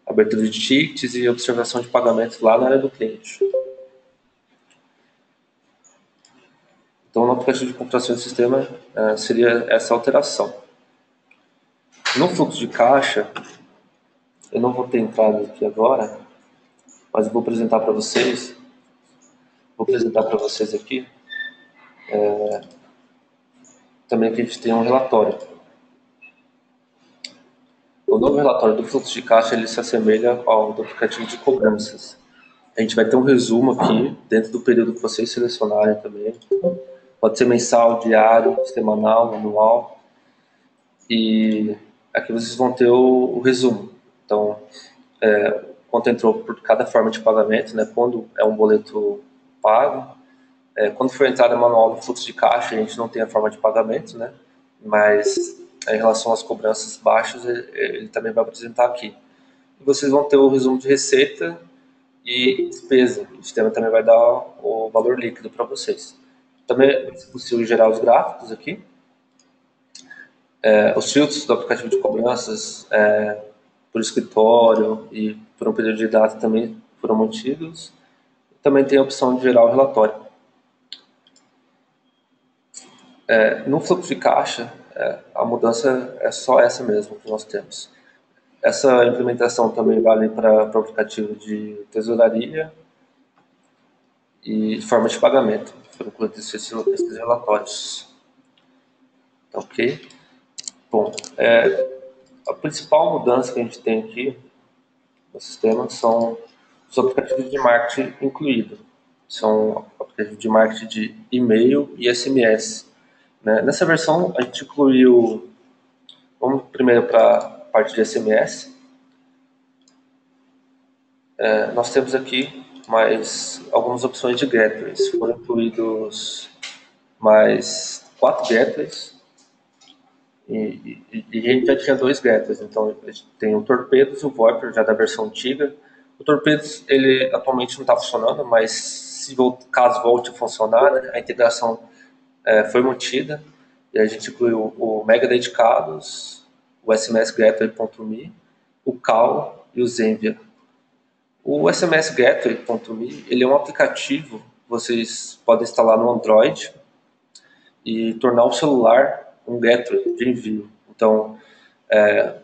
a abertura de tickets e observação de pagamentos lá na área do cliente. Então, no aplicativo de configuração de sistema, seria essa alteração. No fluxo de caixa, eu não vou ter entrada aqui agora, mas eu vou apresentar para vocês. Vou apresentar para vocês aqui também que a gente tem um relatório. O novo relatório do fluxo de caixa ele se assemelha ao do aplicativo de cobranças. A gente vai ter um resumo aqui dentro do período que vocês selecionarem também. Pode ser mensal, diário, semanal, anual. E aqui vocês vão ter o resumo. Então, quanto entrou por cada forma de pagamento, né? Quando é um boleto pago. Quando for entrada manual no fluxo de caixa, a gente não tem a forma de pagamento, né? Mas em relação às cobranças baixas, ele também vai apresentar aqui. E vocês vão ter o resumo de receita e despesa. O sistema também vai dar o valor líquido para vocês. Também é possível gerar os gráficos aqui. Os filtros do aplicativo de cobranças por escritório e por um período de data também foram mantidos. Também tem a opção de gerar o relatório. No fluxo de caixa, a mudança é só essa mesmo que nós temos. Essa implementação também vale para o aplicativo de tesouraria e forma de pagamento. Foram incluídos esses relatórios. Ok? Bom, a principal mudança que a gente tem aqui no sistema são os aplicativos de marketing incluídos. São aplicativos de marketing de e-mail e SMS. Né? Nessa versão, a gente incluiu. Vamos primeiro para a parte de SMS. Nós temos aqui mais algumas opções de gateways. Foram incluídos mais 4 gateways. E a gente já tinha 2 gateways. Então, a gente tem o Torpedos e o Viper, já da versão antiga. O Torpedos, ele atualmente não está funcionando, mas caso volte a funcionar, né, a integração foi mantida. E a gente incluiu o Mega Dedicados, o SMS Gateway.me, o Call e o Zenvia. O SMS Gateway.me, ele é um aplicativo que vocês podem instalar no Android e tornar o celular um gateway de envio. Então,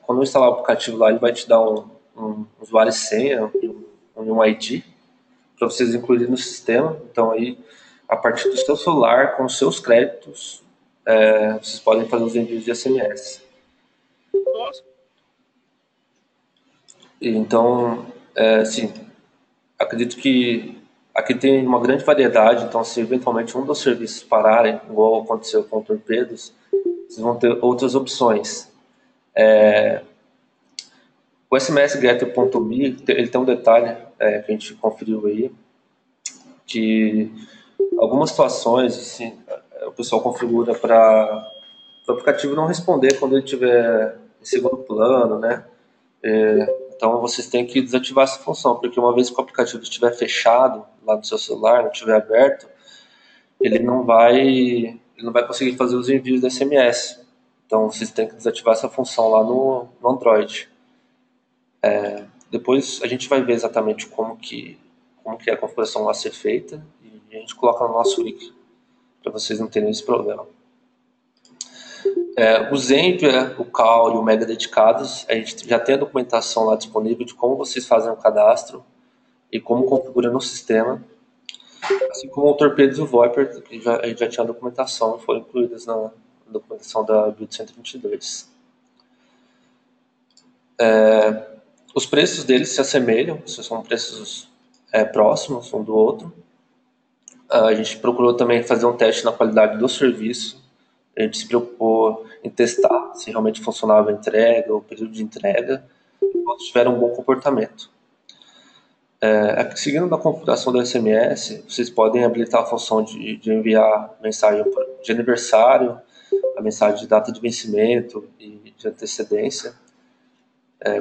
quando eu instalar o aplicativo lá, ele vai te dar um usuário e senha e um ID para vocês incluírem no sistema. Então, aí, a partir do seu celular, com os seus créditos, vocês podem fazer os envios de SMS. Nossa. Então, sim, acredito que aqui tem uma grande variedade, então se eventualmente um dos serviços pararem, igual aconteceu com o Torpedos, vocês vão ter outras opções. O smsgetter.me, ele tem um detalhe que a gente conferiu aí, que algumas situações assim, o pessoal configura para o aplicativo não responder quando ele estiver em segundo plano, né? Então vocês têm que desativar essa função, porque uma vez que o aplicativo estiver fechado lá no seu celular, não estiver aberto, ele não vai conseguir fazer os envios da SMS. Então vocês têm que desativar essa função lá no Android. Depois a gente vai ver exatamente como que é a configuração lá ser feita e a gente coloca no nosso wiki para vocês não terem esse problema. O Zapier, o Cal e o Mega Dedicados, a gente já tem a documentação lá disponível de como vocês fazem o cadastro e como configura no sistema, assim como o Torpedos e o Viper, que a gente já tinha a documentação e foram incluídas na documentação da Build 122. Os preços deles se assemelham, são preços próximos um do outro. A gente procurou também fazer um teste na qualidade do serviço. A gente se preocupou em testar se realmente funcionava a entrega, o período de entrega, e todos tiveram um bom comportamento. Seguindo na configuração do SMS, vocês podem habilitar a função de enviar mensagem de aniversário, a mensagem de data de vencimento e de antecedência,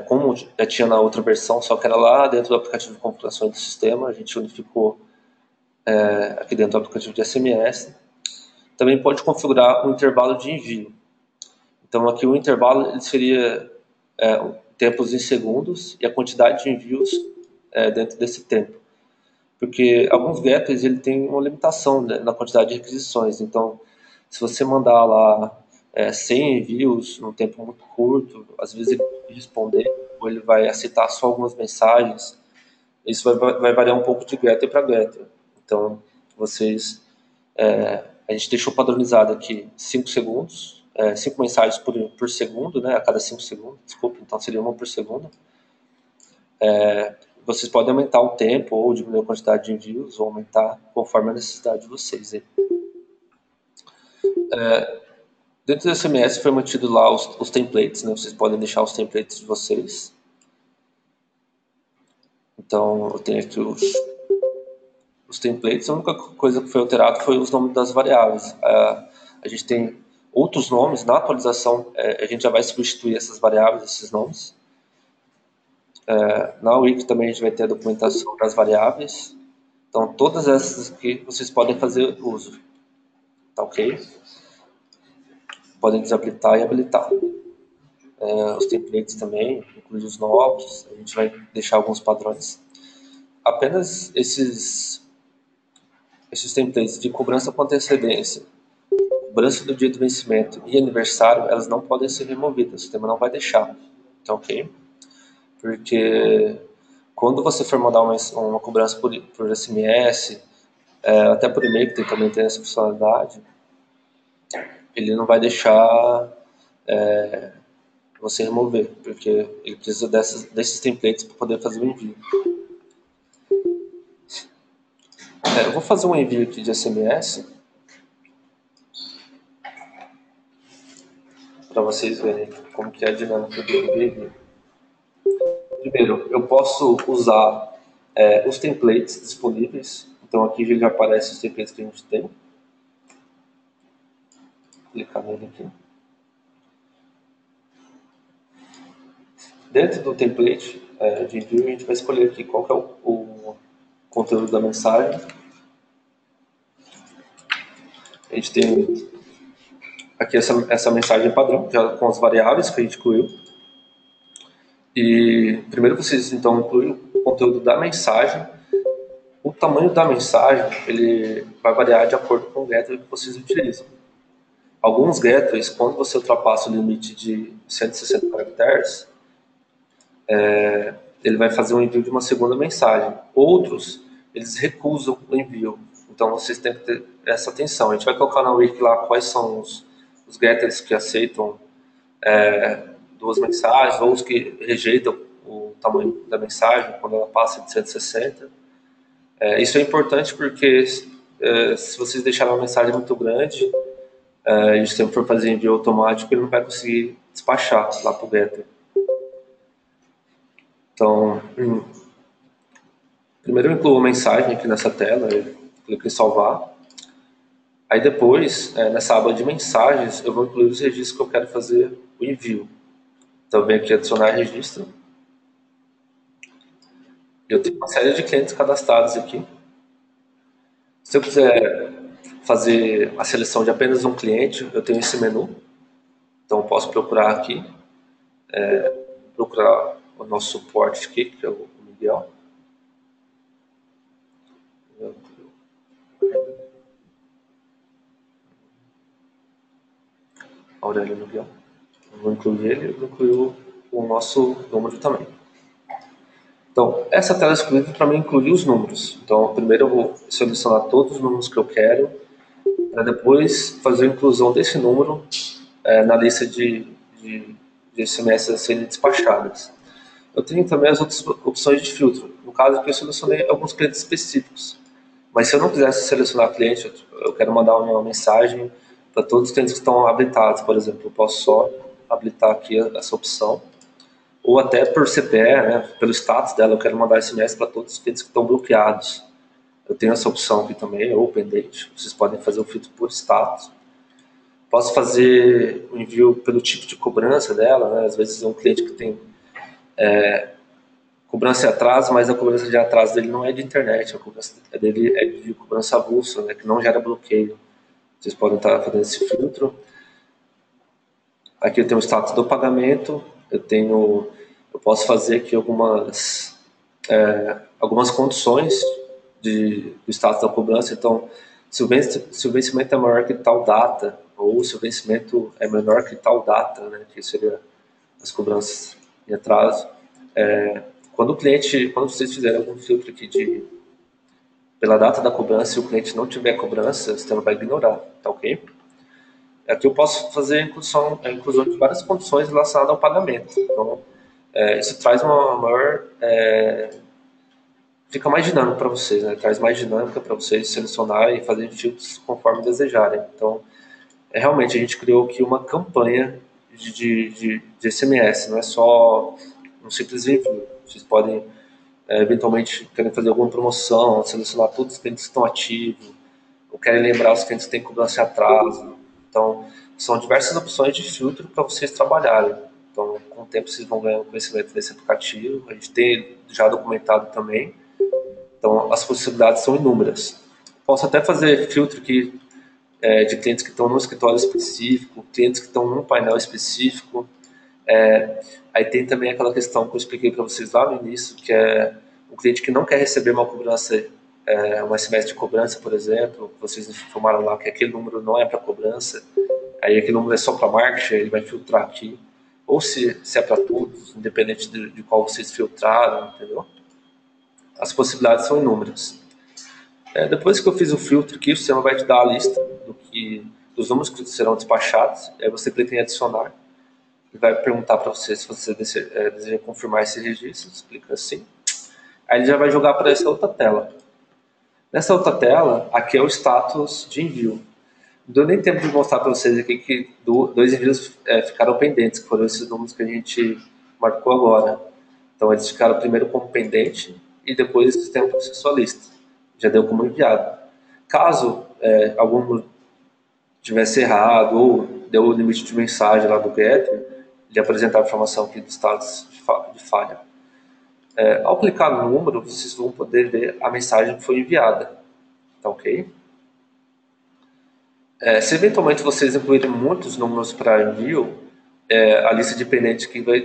como já tinha na outra versão, só que era lá dentro do aplicativo de configuração do sistema, a gente unificou aqui dentro do aplicativo de SMS. Também pode configurar um intervalo de envio. Então aqui o intervalo ele seria tempos em segundos e a quantidade de envios dentro desse tempo. Porque alguns gateways ele tem uma limitação, né, na quantidade de requisições. Então, se você mandar lá 100 envios num tempo muito curto, às vezes ele vai responder ou ele vai aceitar só algumas mensagens. Isso vai variar um pouco de gateway para gateway. Então, a gente deixou padronizado aqui 5 segundos, 5 mensagens por segundo, né, a cada 5 segundos, desculpa, então seria uma por segundo. Vocês podem aumentar o tempo ou diminuir a quantidade de envios ou aumentar conforme a necessidade de vocês. Dentro do SMS foi mantido lá os templates, né? Vocês podem deixar os templates de vocês. Então eu tenho aqui os templates. A única coisa que foi alterada foi os nomes das variáveis. A gente tem outros nomes na atualização. A gente já vai substituir essas variáveis, esses nomes. Na wiki também a gente vai ter a documentação das variáveis. Então todas essas aqui vocês podem fazer uso. Tá ok? Podem desabilitar e habilitar. Os templates também, incluir os novos, a gente vai deixar alguns padrões. Apenas esses templates de cobrança com antecedência, cobrança do dia do vencimento e aniversário, elas não podem ser removidas, o sistema não vai deixar, tá ok? Porque quando você for mandar uma cobrança por SMS, até por e-mail, que também tem essa funcionalidade, ele não vai deixar você remover, porque ele precisa desses templates para poder fazer o envio. Eu vou fazer um envio aqui de SMS para vocês verem como que é a dinâmica do envio. Primeiro, eu posso usar os templates disponíveis. Então aqui já aparecem os templates que a gente tem. Vou clicar nele aqui. Dentro do template de envio, a gente vai escolher aqui qual que é o conteúdo da mensagem. A gente tem aqui essa mensagem padrão, já com as variáveis que a gente incluiu. E primeiro vocês então incluem o conteúdo da mensagem. O tamanho da mensagem ele vai variar de acordo com o gateway que vocês utilizam. Alguns gateways, quando você ultrapassa o limite de 160 caracteres, ele vai fazer o envio de uma segunda mensagem. Outros, eles recusam o envio. Então vocês têm que ter essa atenção. A gente vai colocar na wiki lá quais são os gateways que aceitam duas mensagens, ou os que rejeitam o tamanho da mensagem quando ela passa de 160. Isso é importante porque se vocês deixarem uma mensagem muito grande, e o sistema for fazer envio automático, ele não vai conseguir despachar lá para o gateway. Então, primeiro eu incluo uma mensagem aqui nessa tela, eu clico em salvar. Aí depois, nessa aba de mensagens, eu vou incluir os registros que eu quero fazer o envio. Então eu venho aqui adicionar registro. Eu tenho uma série de clientes cadastrados aqui. Se eu quiser fazer a seleção de apenas um cliente, eu tenho esse menu. Então eu posso procurar aqui, procurar o nosso suporte aqui, que é o Miguel. Aurélio Miguel. Eu vou incluir ele e vou incluir o nosso número também. Então, essa tela excluída para mim incluir os números. Então, primeiro eu vou selecionar todos os números que eu quero, para depois fazer a inclusão desse número na lista de SMS a serem despachadas. Eu tenho também as outras opções de filtro. No caso aqui eu selecionei alguns clientes específicos. Mas se eu não quisesse selecionar cliente, eu quero mandar uma mensagem para todos os clientes que estão habilitados, por exemplo. Eu posso só habilitar aqui essa opção. Ou até por CPE, né, pelo status dela, eu quero mandar SMS para todos os clientes que estão bloqueados. Eu tenho essa opção aqui também, ou pendente. Vocês podem fazer o filtro por status. Posso fazer o envio pelo tipo de cobrança dela, né? Às vezes é um cliente que tem cobrança de atraso, mas a cobrança de atraso dele não é de internet, a cobrança dele é de cobrança avulsa, né? Que não gera bloqueio. Vocês podem estar fazendo esse filtro. Aqui eu tenho o status do pagamento, eu posso fazer aqui algumas condições do status da cobrança. Então, se o vencimento é maior que tal data, ou se o vencimento é menor que tal data, né, que seria as cobranças em atraso. Quando vocês fizerem algum filtro aqui pela data da cobrança e o cliente não tiver cobrança, o sistema vai ignorar, tá ok? Aqui eu posso fazer a inclusão de várias condições relacionadas ao pagamento. Então, isso traz uma maior fica mais dinâmico para vocês, né? Traz mais dinâmica para vocês selecionarem e fazer filtros conforme desejarem. Então, realmente a gente criou aqui uma campanha de SMS, não é só um simples envio. Vocês podem eventualmente querem fazer alguma promoção, selecionar todos os clientes que estão ativos, ou querem lembrar os clientes que têm cobrança de atraso. Então, são diversas opções de filtro para vocês trabalharem. Então, com o tempo vocês vão ganhando conhecimento desse aplicativo. A gente tem já documentado também. Então, as possibilidades são inúmeras. Posso até fazer filtro aqui de clientes que estão num escritório específico, clientes que estão num painel específico. Aí tem também aquela questão que eu expliquei para vocês lá no início, que é o cliente que não quer receber uma cobrança, um SMS de cobrança, por exemplo. Vocês informaram lá que aquele número não é para cobrança, aí aquele número é só para marketing, ele vai filtrar aqui. Ou se é para todos, independente de qual vocês filtraram, entendeu? As possibilidades são inúmeras. Depois que eu fiz o filtro aqui, o sistema vai te dar a lista dos números que serão despachados. Aí você clica em adicionar. Ele vai perguntar para você se você deseja confirmar esse registro. Você clica assim. Aí ele já vai jogar para essa outra tela. Nessa outra tela, aqui é o status de envio. Não deu nem tempo de mostrar para vocês aqui que dois envios ficaram pendentes, que foram esses números que a gente marcou agora. Então eles ficaram primeiro como pendente e depois o sistema processou a lista. Já deu como enviado. Caso algum tivesse errado ou deu o limite de mensagem lá do getter, ele apresentar a informação aqui do status de falha. Ao clicar no número, vocês vão poder ver a mensagem que foi enviada. Tá ok? Se eventualmente vocês incluírem muitos números para envio, a lista de pendentes que vai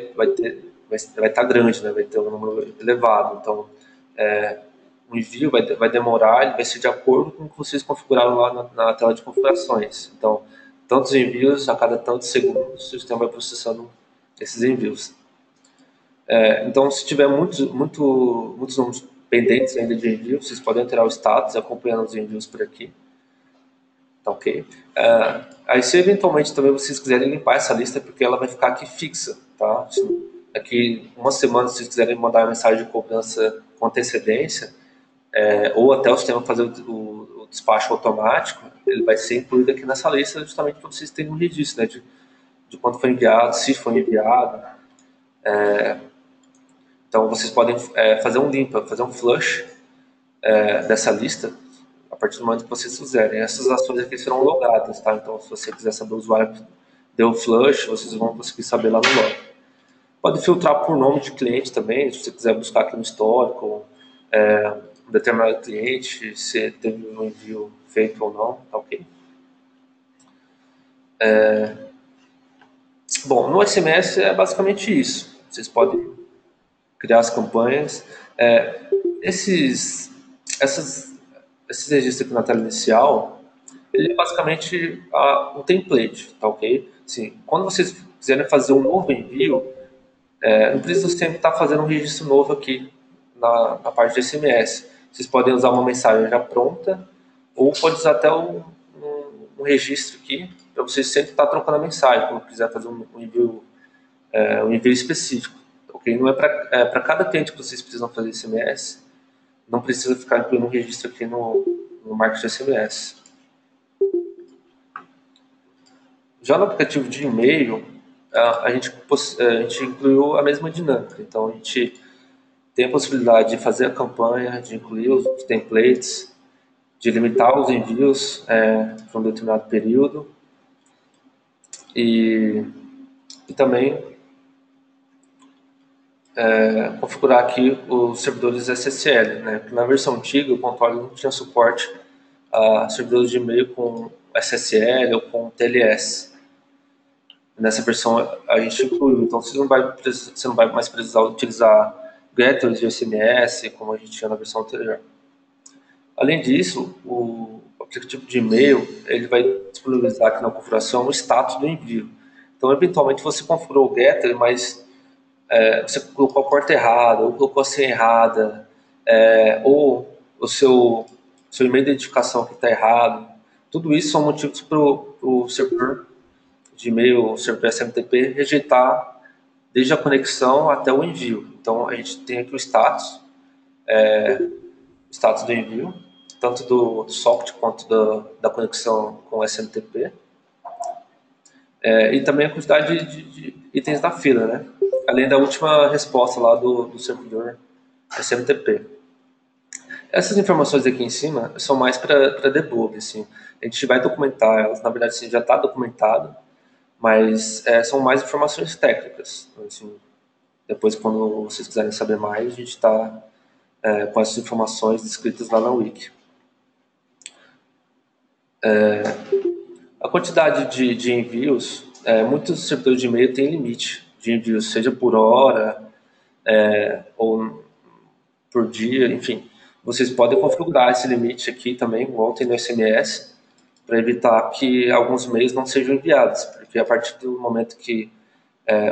estar grande, né? Vai ter um número elevado. Então, o envio vai demorar, ele vai ser de acordo com o que vocês configuraram lá na tela de configurações. Então, tantos envios a cada tantos segundos, o sistema vai processando esses envios. Então, se tiver muitos números pendentes ainda de envio, vocês podem alterar o status acompanhando os envios por aqui. Tá ok? Aí, se eventualmente também vocês quiserem limpar essa lista, porque ela vai ficar aqui fixa, tá? Daqui uma semana, se vocês quiserem mandar uma mensagem de cobrança com antecedência, ou até o sistema fazer o despacho automático, ele vai ser incluído aqui nessa lista justamente para vocês terem um registro, né, de quanto foi enviado, se foi enviado. Então, vocês podem fazer um limpa, fazer um flush dessa lista a partir do momento que vocês fizerem. Essas ações aqui serão logadas, tá? Então, se você quiser saber o usuário que deu flush, vocês vão conseguir saber lá no log. Pode filtrar por nome de cliente também, se você quiser buscar aqui no histórico, um determinado cliente, se teve um envio feito ou não, tá ok? Bom, no SMS é basicamente isso. Vocês podem criar as campanhas. Esses registros aqui na tela inicial, ele é basicamente um template, tá ok? Sim, quando vocês quiserem fazer um novo envio, não precisa sempre estar fazendo um registro novo aqui na parte de SMS. Vocês podem usar uma mensagem já pronta, ou pode usar até um registro aqui, para vocês sempre estar trocando a mensagem, quando quiser fazer um envio específico. Okay? Não é para cada cliente que vocês precisam fazer SMS, não precisa ficar incluindo um registro aqui no marketing SMS. Já no aplicativo de e-mail, a gente incluiu a mesma dinâmica. Então, a gente tem a possibilidade de fazer a campanha, de incluir os templates, de limitar os envios para um determinado período e também configurar aqui os servidores SSL, né? Porque na versão antiga o Controle não tinha suporte a servidores de e-mail com SSL ou com TLS. Nessa versão a gente incluiu, então você não vai mais precisar utilizar getters de SMS como a gente tinha na versão anterior. Além disso, o aplicativo de e-mail ele vai disponibilizar aqui na configuração o status do envio. Então, eventualmente você configurou o getter, mas você colocou a porta errada, ou colocou a senha errada, ou o seu e-mail de identificação que está errado. Tudo isso são motivos para o servidor de e-mail, o servidor SMTP, rejeitar desde a conexão até o envio. Então, a gente tem aqui o status do envio, tanto do socket quanto da conexão com o SMTP. E também a quantidade de itens da fila, né? Além da última resposta lá do servidor SMTP. Essas informações aqui em cima são mais para debug, assim. A gente vai documentar elas, na verdade assim, já está documentado, mas são mais informações técnicas. Assim, depois, quando vocês quiserem saber mais, a gente está com essas informações descritas lá na Wiki. A quantidade de envios, muitos servidores de e-mail têm limite de envios, seja por hora ou por dia, enfim. Vocês podem configurar esse limite aqui também, igual tem no SMS, para evitar que alguns e-mails não sejam enviados, porque a partir do momento que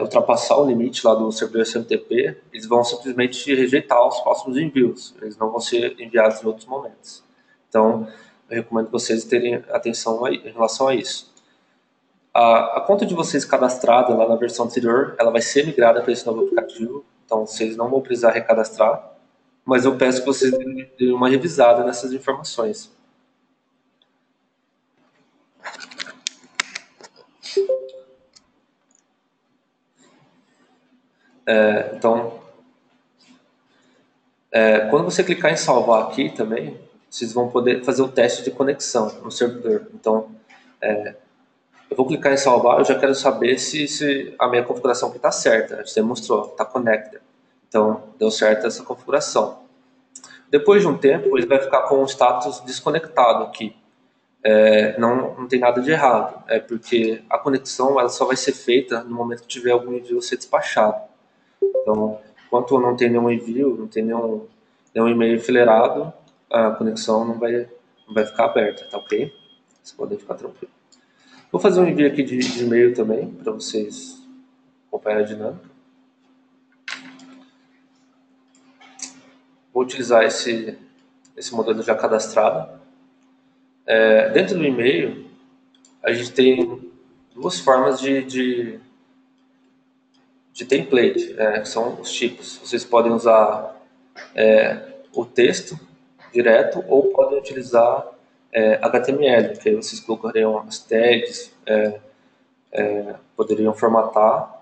ultrapassar o limite lá do servidor SMTP, eles vão simplesmente rejeitar os próximos envios, eles não vão ser enviados em outros momentos. Então, eu recomendo vocês terem atenção em relação a isso. A conta de vocês cadastrada lá na versão anterior, ela vai ser migrada para esse novo aplicativo, então vocês não vão precisar recadastrar, mas eu peço que vocês deem uma revisada nessas informações. Então, quando você clicar em salvar aqui também, vocês vão poder fazer o teste de conexão no servidor. Então, eu vou clicar em salvar, eu já quero saber se a minha configuração aqui está certa. Você mostrou, está connected. Então, deu certo essa configuração. Depois de um tempo, ele vai ficar com o status desconectado aqui. Não tem nada de errado, porque a conexão ela só vai ser feita no momento que tiver algum envio a ser despachado. Então, enquanto não tem nenhum envio, não tem nenhum e-mail enfileirado, a conexão não vai ficar aberta, tá ok? Vocês podem ficar tranquilos. Vou fazer um envio aqui de e-mail também, para vocês acompanharem a dinâmica. Vou utilizar esse modelo já cadastrado. Dentro do e-mail, a gente tem duas formas de template, que são os tipos. Vocês podem usar o texto direto ou podem utilizar HTML, que aí vocês colocariam as tags, poderiam formatar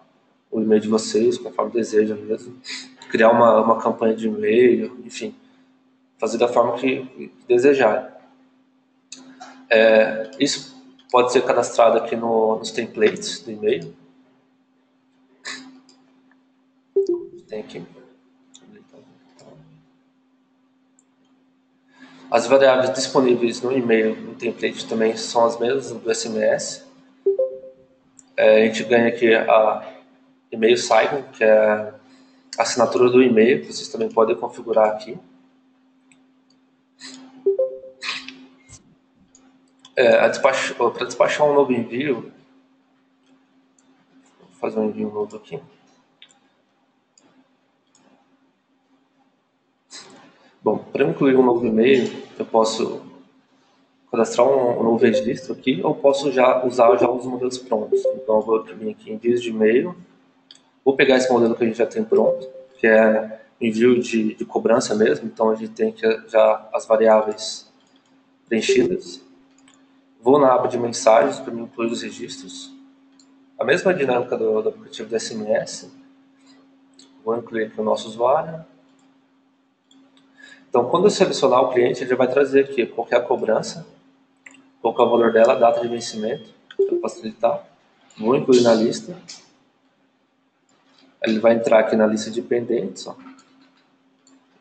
o e-mail de vocês conforme desejam mesmo. criar uma campanha de e-mail, enfim, fazer da forma que desejar. Isso pode ser cadastrado aqui nos templates do e-mail. Tem aqui. As variáveis disponíveis no e-mail, no template, também são as mesmas do SMS. A gente ganha aqui a e-mail sign, que é a assinatura do e-mail, que vocês também podem configurar aqui. Para despachar um novo envio, vou fazer um envio novo aqui. Bom, para incluir um novo e-mail, eu posso cadastrar um novo registro aqui, ou posso usar os modelos prontos. Então, eu vou vir aqui em envios de e-mail, vou pegar esse modelo que a gente já tem pronto, que é envio de cobrança mesmo, então a gente tem já as variáveis preenchidas. Vou na aba de mensagens para incluir os registros. A mesma dinâmica do aplicativo do SMS. Vou incluir aqui o nosso usuário. Então, quando eu selecionar o cliente, ele já vai trazer aqui qual é a cobrança, qual é o valor dela, a data de vencimento, para facilitar. Vou incluir na lista. Ele vai entrar aqui na lista de pendentes. Ó.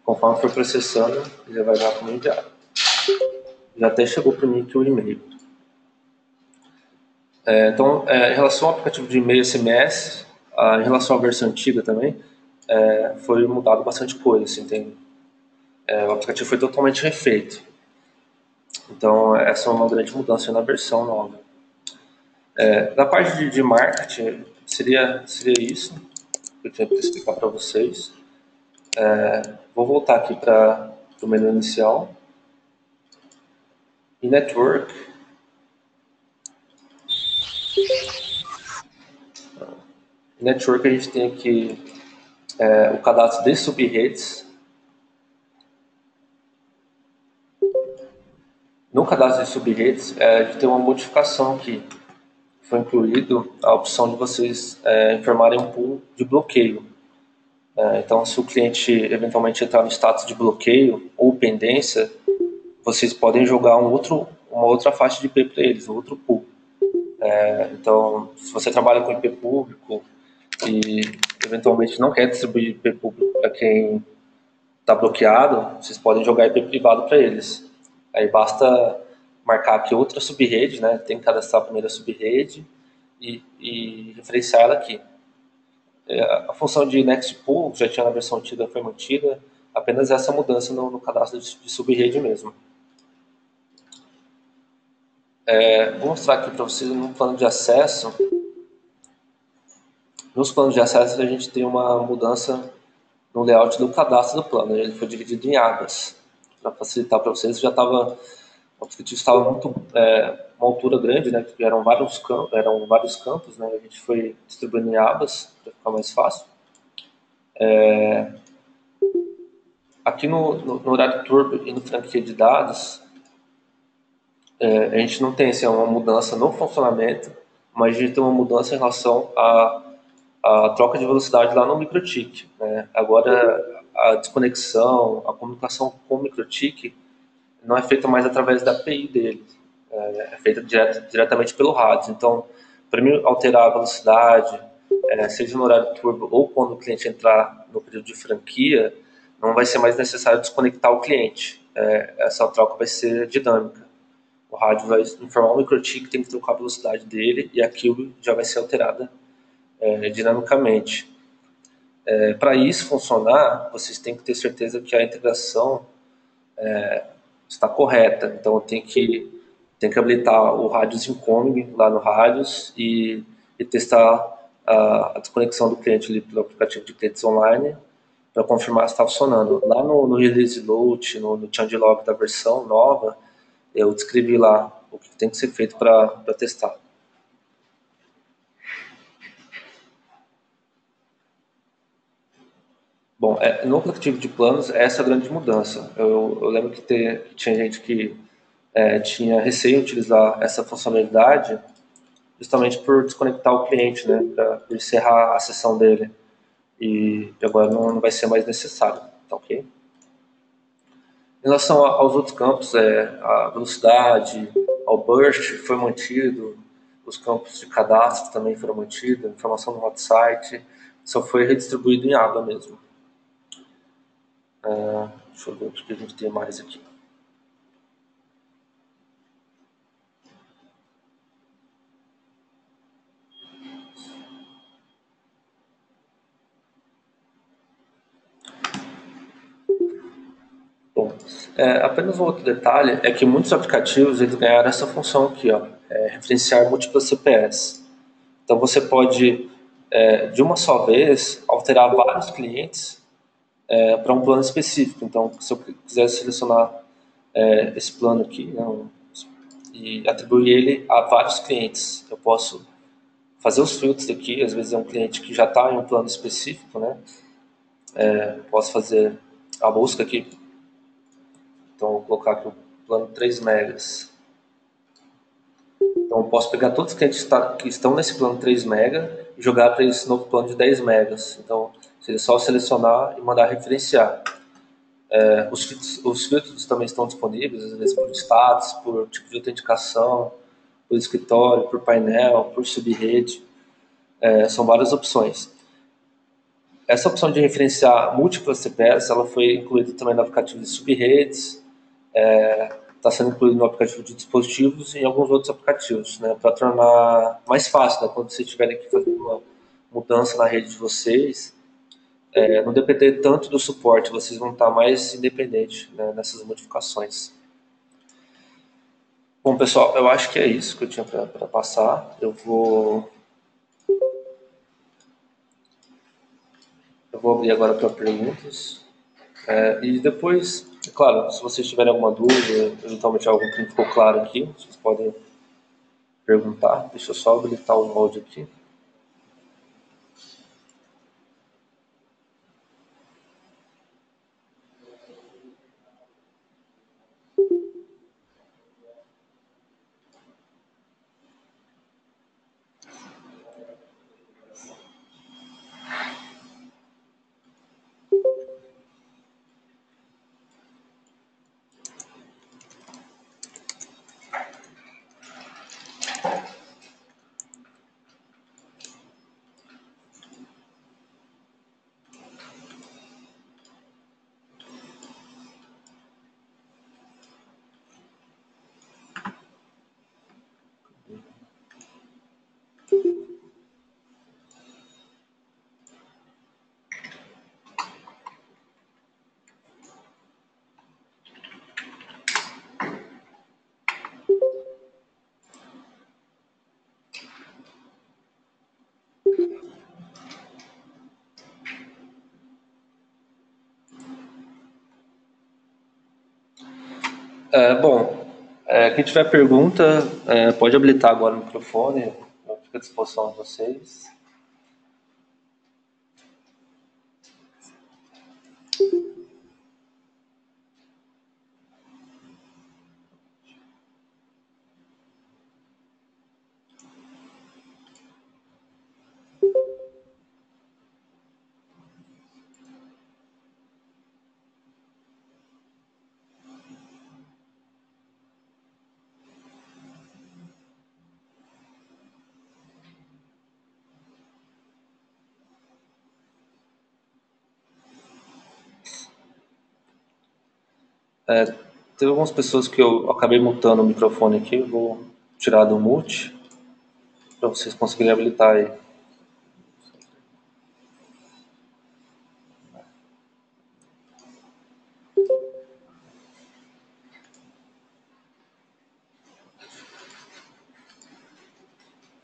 Conforme for processando, ele já vai dar como enviado. Já até chegou para mim aqui o e-mail. Então, em relação ao aplicativo de e-mail SMS, em relação à versão antiga também, foi mudado bastante coisa. Assim, o aplicativo foi totalmente refeito. Então, essa é uma grande mudança na versão nova. Na parte de marketing, seria isso que eu tinha para explicar para vocês. Vou voltar aqui para o menu inicial. Em Network. Em Network a gente tem aqui o cadastro de subredes. No cadastro de subredes, a gente tem uma modificação aqui. Foi incluído a opção de vocês informarem um pool de bloqueio. Então, se o cliente eventualmente entrar no status de bloqueio ou pendência, vocês podem jogar uma outra faixa de IP para eles, um outro pool. Então, se você trabalha com IP público e eventualmente não quer distribuir IP público para quem está bloqueado, vocês podem jogar IP privado para eles. Aí basta marcar aqui outra subrede, né? Tem que cadastrar a primeira subrede e referenciar ela aqui. A função de Next Pool, que já tinha na versão antiga, foi mantida, apenas essa mudança no cadastro de subrede mesmo. Vou mostrar aqui para vocês no plano de acesso. Nos planos de acesso a gente tem uma mudança no layout do cadastro do plano. Ele foi dividido em abas. Para facilitar para vocês, o aplicativo estava muito uma altura grande, né? Porque eram vários campos, né? A gente foi distribuindo em abas para ficar mais fácil. Aqui no horário turbo e no franquia de dados, a gente não tem assim, uma mudança no funcionamento, mas a gente tem uma mudança em relação à troca de velocidade lá no MikroTik, né? Agora a desconexão, a comunicação com o MikroTik não é feita mais através da API dele, é feita diretamente pelo rádio. Então, para mim alterar a velocidade, seja no horário turbo ou quando o cliente entrar no período de franquia, não vai ser mais necessário desconectar o cliente. Essa troca vai ser dinâmica. O rádio vai informar o MikroTik que tem que trocar a velocidade dele e aquilo já vai ser alterada dinamicamente. Para isso funcionar, vocês têm que ter certeza que a integração está correta. Então, eu tenho que habilitar o Radius Incoming lá no Radius e testar a desconexão do cliente ali pelo aplicativo de clientes online para confirmar se está funcionando. Lá no Release Load, no changelog da versão nova, eu descrevi lá o que tem que ser feito para testar. Bom, no aplicativo de planos, essa é a grande mudança. Eu lembro que tinha gente que tinha receio de utilizar essa funcionalidade justamente por desconectar o cliente, né, por encerrar a sessão dele. e agora não vai ser mais necessário, tá ok? Em relação aos outros campos, a velocidade, ao burst foi mantido, os campos de cadastro também foram mantidos, informação no hot site, só foi redistribuído em aba mesmo. Deixa eu ver o que a gente tem mais aqui. Bom, apenas um outro detalhe é que muitos aplicativos eles ganharam essa função aqui, ó, referenciar múltiplas CPS. Então você pode, de uma só vez, alterar vários clientes para um plano específico. Então, se eu quiser selecionar esse plano aqui, né, e atribuir ele a vários clientes, eu posso fazer os filtros aqui. Às vezes é um cliente que já está em um plano específico, né? Posso fazer a busca aqui. Então, vou colocar aqui o plano 3 megas. Então, eu posso pegar todos os clientes que estão nesse plano 3 mega e jogar para esse novo plano de 10 megas. Então, seria só selecionar e mandar referenciar. Os filtros também estão disponíveis, às vezes por status, por tipo de autenticação, por escritório, por painel, por subrede. São várias opções. Essa opção de referenciar múltiplas CPS, ela foi incluída também no aplicativo de subredes, está sendo incluído no aplicativo de dispositivos e em alguns outros aplicativos, né, para tornar mais fácil, né, quando vocês tiverem que fazer uma mudança na rede de vocês, não depender tanto do suporte, vocês vão estar mais independentes, né, nessas modificações. Bom, pessoal, eu acho que é isso que eu tinha para passar. Eu vou abrir agora para perguntas. E depois, claro, se vocês tiverem alguma dúvida, eventualmente algo que não ficou claro aqui, vocês podem perguntar. Deixa eu só habilitar o áudio aqui. Bom, quem tiver pergunta, pode habilitar agora o microfone, eu fico à disposição de vocês. Teve algumas pessoas que eu acabei mutando o microfone aqui, eu vou tirar do mute para vocês conseguirem habilitar aí.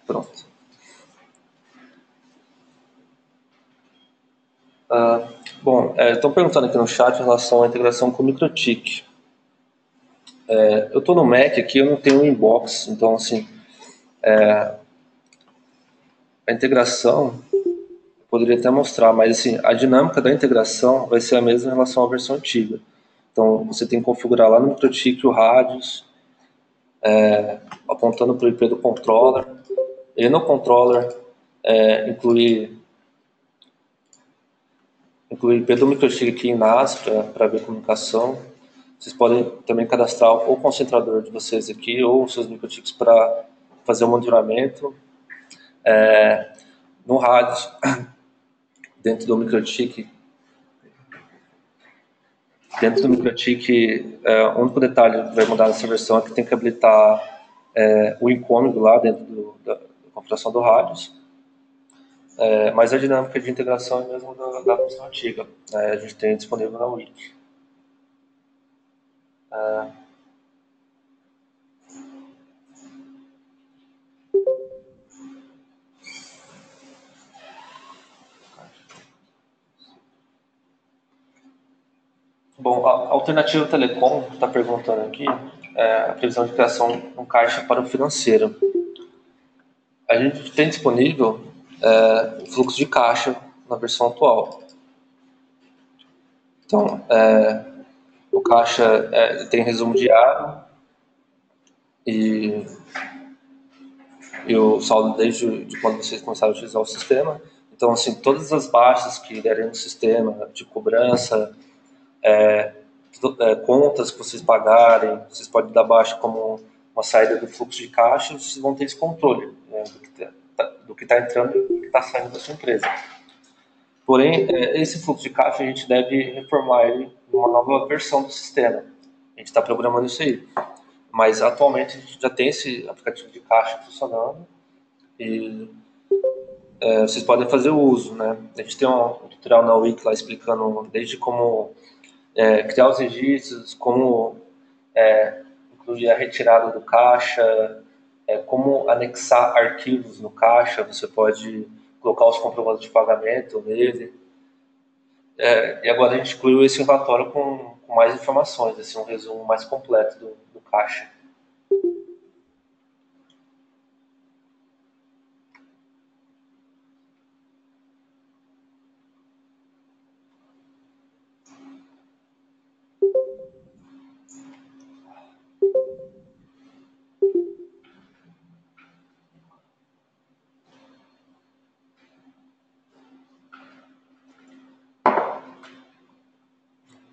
Pronto. Bom, estão perguntando aqui no chat em relação à integração com o MikroTik. Eu estou no Mac aqui, eu não tenho um inbox, então assim, a integração eu poderia até mostrar, mas assim, a dinâmica da integração vai ser a mesma em relação à versão antiga. Então você tem que configurar lá no MikroTik o radius, apontando para o IP do controller, e no controller incluir incluir pelo microchip aqui em NAS para ver comunicação. Vocês podem também cadastrar o concentrador de vocês aqui ou os seus microchips para fazer o monitoramento. No rádio, dentro do microchip, o único detalhe que vai mudar nessa versão é que tem que habilitar o incômodo lá dentro da configuração do rádio. Mas a dinâmica de integração é mesmo da versão antiga. A gente tem disponível na Wiki. Bom, a Alternativa Telecom está perguntando aqui a previsão de criação de um caixa para o financeiro. A gente tem disponível o fluxo de caixa na versão atual. Então, o caixa tem resumo diário e o saldo desde quando vocês começaram a utilizar o sistema. Então, assim, todas as baixas que derem no sistema, de cobrança, contas que vocês pagarem, vocês podem dar baixa como uma saída do fluxo de caixa, vocês vão ter esse controle do que está entrando e do que está saindo da sua empresa. Porém, esse fluxo de caixa a gente deve reformar ele numa nova versão do sistema. A gente está programando isso aí. Mas atualmente a gente já tem esse aplicativo de caixa funcionando e vocês podem fazer o uso, né? A gente tem um tutorial na Wiki lá explicando desde como criar os registros, como incluir a retirada do caixa, como anexar arquivos no caixa, você pode colocar os comprovantes de pagamento nele. E agora a gente incluiu esse relatório com mais informações, assim, um resumo mais completo do caixa.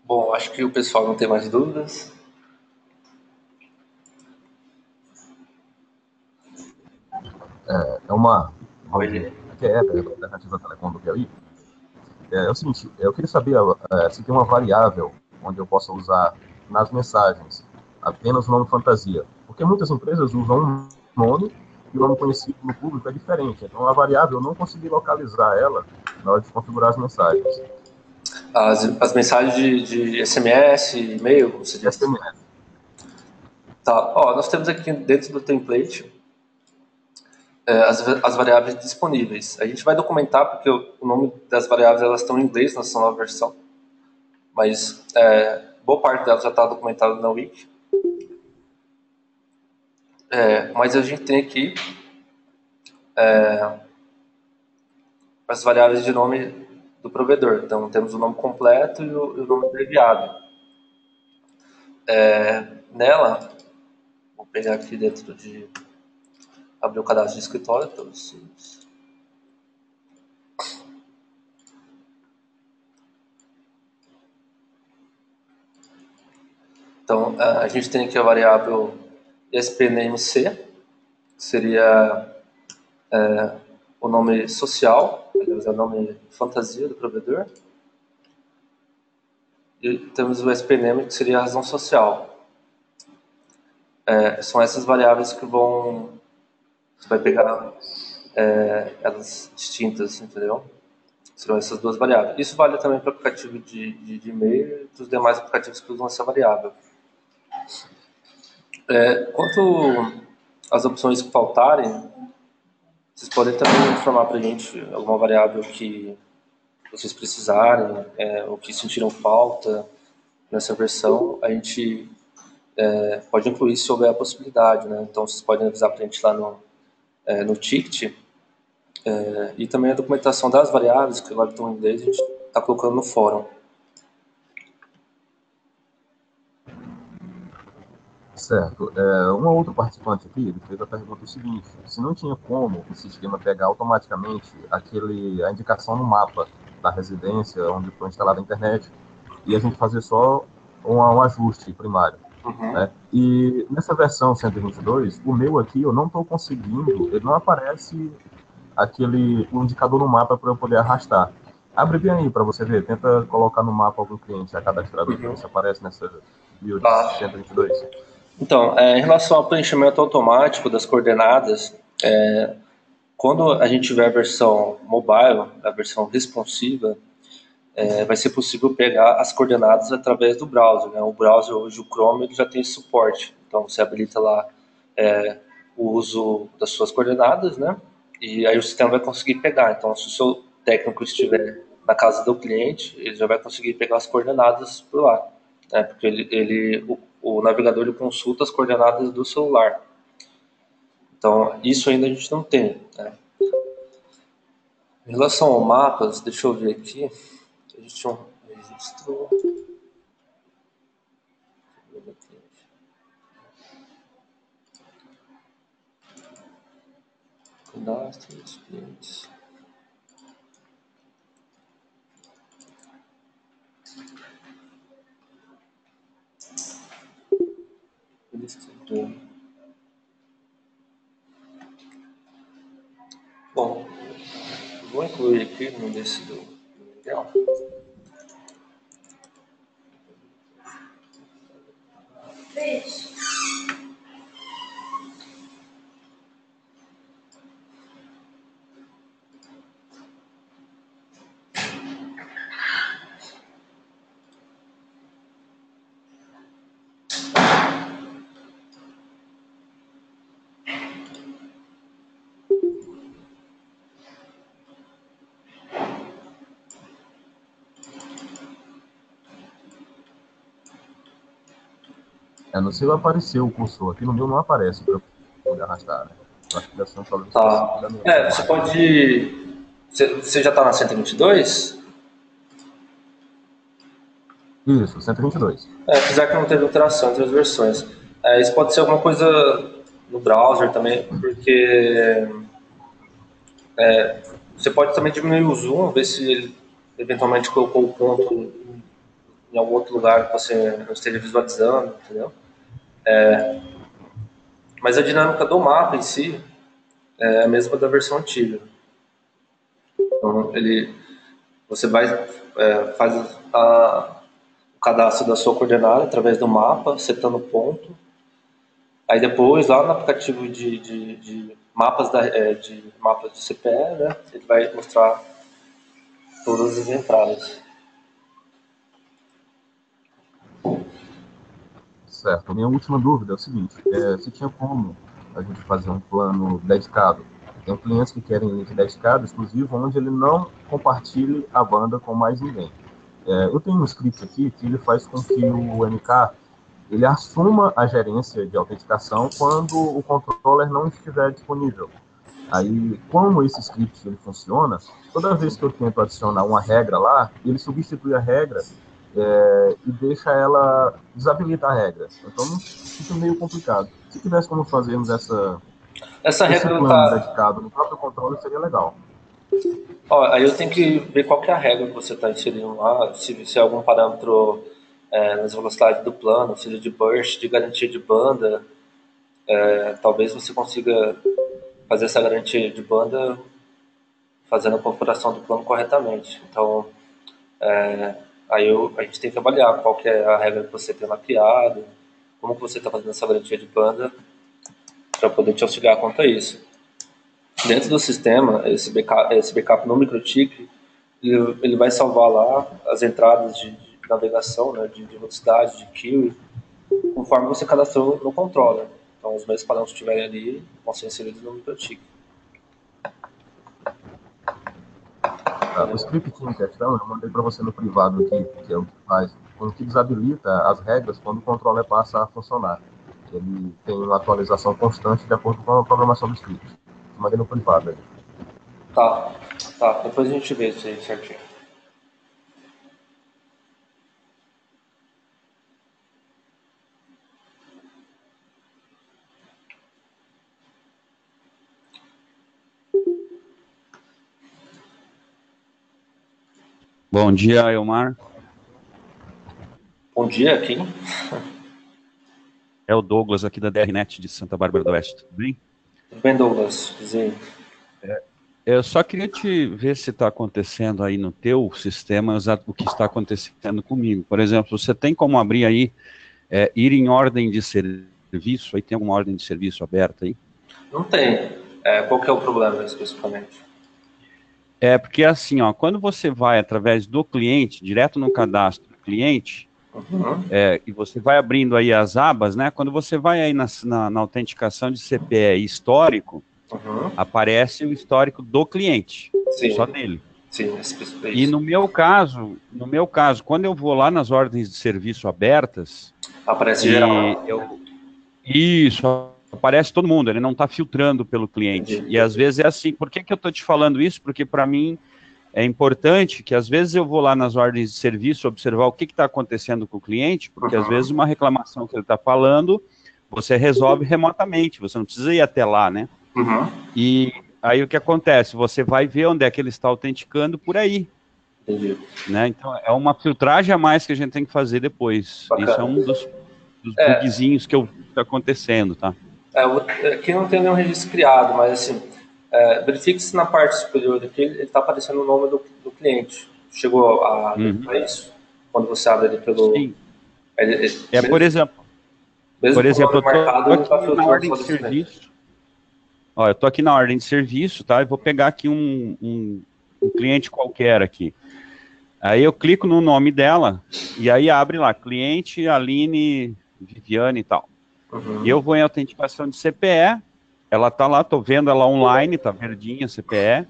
Bom, acho que o pessoal não tem mais dúvidas. É uma que é da Alternativa Telecom do Piauí. É o seguinte, eu queria saber se tem uma variável onde eu possa usar nas mensagens apenas o nome fantasia. Porque muitas empresas usam um nome e o nome conhecido no público é diferente. Então, a variável eu não consegui localizar ela na hora de configurar as mensagens. As mensagens de SMS, e-mail, você diz? SMS. Tá. Nós temos aqui dentro do template as variáveis disponíveis. A gente vai documentar porque o nome das variáveis elas estão em inglês na sua nova versão, mas boa parte delas já está documentada na Wiki. Mas a gente tem aqui as variáveis de nome do provedor. Então temos o nome completo e o nome abreviado. Nela, vou pegar aqui dentro de abrir o cadastro de escritório para vocês. Então, a gente tem aqui a variável SPNMC, que seria o nome social, aliás, é o nome fantasia do provedor. E temos o SPName, que seria a razão social. São essas variáveis que você vai pegar elas distintas, entendeu? Serão essas duas variáveis. Isso vale também para o aplicativo de e-mail e para os demais aplicativos que usam essa variável. Quanto às opções que faltarem, vocês podem também informar para a gente alguma variável que vocês precisarem, ou que sentiram falta nessa versão. A gente pode incluir se houver a possibilidade, né? Então vocês podem avisar para a gente lá no ticket, e também a documentação das variáveis, que agora estão em inglês, a gente está colocando no fórum. Certo. Uma outra participante aqui, ele fez a pergunta seguinte: se não tinha como o sistema pegar automaticamente a indicação no mapa da residência onde foi instalada a internet, e a gente fazer só um ajuste primário. Né? E nessa versão 122, o meu aqui, eu não estou conseguindo, ele não aparece o indicador no mapa para eu poder arrastar. Abre bem aí para você ver, tenta colocar no mapa algum cliente já cadastrado aqui, se aparece nessa build Tá. 122. Então, em relação ao preenchimento automático das coordenadas, quando a gente tiver a versão mobile, a versão responsiva, vai ser possível pegar as coordenadas através do browser. Né? O browser hoje, o Chrome, ele já tem esse suporte. Então você habilita lá o uso das suas coordenadas, né? E aí o sistema vai conseguir pegar. Então, se o seu técnico estiver na casa do cliente, ele já vai conseguir pegar as coordenadas por lá, né? Porque o navegador ele consulta as coordenadas do celular. Então, isso ainda a gente não tem. Né? Em relação ao mapas, deixa eu ver aqui. A gente tinha um registro. Cadastro dos clientes. Administrador. Bom, vou incluir aqui no desse do Miguel. No seu apareceu o cursor, aqui no meu não aparece para eu poder arrastar. Né? Eu acho que deve ser um problema específico Tá. da minha Você máquina. pode. Você já está na 122? Isso, 122. Apesar que não teve alteração entre as versões. Isso pode ser alguma coisa no browser também, porque você pode também diminuir o zoom, ver se ele eventualmente colocou o ponto em algum outro lugar que você não esteja visualizando, entendeu? Mas a dinâmica do mapa em si é a mesma da versão antiga. Então, você faz o cadastro da sua coordenada através do mapa, setando o ponto. Aí depois, lá no aplicativo de mapas, de mapas de CPE, né, ele vai mostrar todas as entradas. Certo. A minha última dúvida é o seguinte: se tinha como a gente fazer um plano dedicado. Tem clientes que querem link dedicado, exclusivo, onde ele não compartilhe a banda com mais ninguém. Eu tenho um script aqui que ele faz com que o MK ele assuma a gerência de autenticação quando o controller não estiver disponível. Aí, como esse script ele funciona, toda vez que eu tento adicionar uma regra lá, ele substitui a regra e deixa ela desabilitar a regra. Então, fica meio complicado. Se tivesse como fazermos Essa esse regra plano tá. dedicado no próprio controle, seria legal. Ó, aí eu tenho que ver qual que é a regra que você está inserindo lá, se é algum parâmetro nas velocidades do plano, seja de burst, de garantia de banda. Talvez você consiga fazer essa garantia de banda fazendo a configuração do plano corretamente. Então, a gente tem que avaliar qual que é a regra que você tem lá criado, como que você está fazendo essa garantia de banda para poder te auxiliar quanto a isso. Dentro do sistema, esse backup no MikroTik, ele vai salvar lá as entradas de navegação, né, de velocidade, de queue, conforme você cadastrou no controller. Então, os meios padrões que estiverem ali vão ser inseridos no MikroTik. Tá? O script em questão, eu mandei para você no privado aqui, que é o que faz, quando que desabilita as regras quando o controller passa a funcionar. Ele tem uma atualização constante de acordo com a programação do script. Eu mandei no privado aí. Tá, tá. Depois a gente vê isso aí certinho. Bom dia, Elmar. Bom dia, quem? É o Douglas aqui da DRNet de Santa Bárbara do Oeste, tudo bem? Tudo bem, Douglas? Dizer. Eu só queria te ver se está acontecendo aí no teu sistema o que está acontecendo comigo. Por exemplo, você tem como abrir aí, ir em ordem de serviço? Aí tem alguma ordem de serviço aberta aí? Não tem. Qual que é o problema especificamente? É porque assim, ó, quando você vai através do cliente, direto no cadastro do cliente, Uhum. e você vai abrindo aí as abas, né? Quando você vai aí na autenticação de CPE histórico, Uhum. aparece o histórico do cliente, só Sim, dele. sim, é E isso. no meu caso, quando eu vou lá nas ordens de serviço abertas, Aparece e geral. isso aparece todo mundo, ele não está filtrando pelo Entendi, cliente. E às entendi. vezes é assim. Por que que eu estou te falando isso? Porque para mim é importante que às vezes eu vou lá nas ordens de serviço observar o que está acontecendo com o cliente, porque às vezes Uhum. uma reclamação que ele está falando, você resolve remotamente, você não precisa ir até lá, né? Uhum. E aí o que acontece? Você vai ver onde é que ele está autenticando por aí, Entendi. né? Então é uma filtragem a mais que a gente tem que fazer depois. Isso é Bacana. um dos É, bugzinhos que eu vi que está acontecendo, tá? aqui não tem nenhum registro criado, mas assim, verifique se na parte superior aqui ele está aparecendo o nome do cliente. Chegou a Uhum. verificar isso? Quando você abre ele pelo. Sim. Por Mesmo, exemplo, mesmo por com o exemplo, nome eu tô marcado, ele não está aqui na filtrando ordem só de desse cliente. serviço. Ó, eu tô aqui na ordem de serviço, tá? Eu vou pegar aqui um cliente qualquer aqui. Aí eu clico no nome dela e aí abre lá, cliente Aline Viviane e tal. E Uhum. eu vou em autenticação de CPE, ela tá lá, tô vendo ela online, tá verdinha CPE.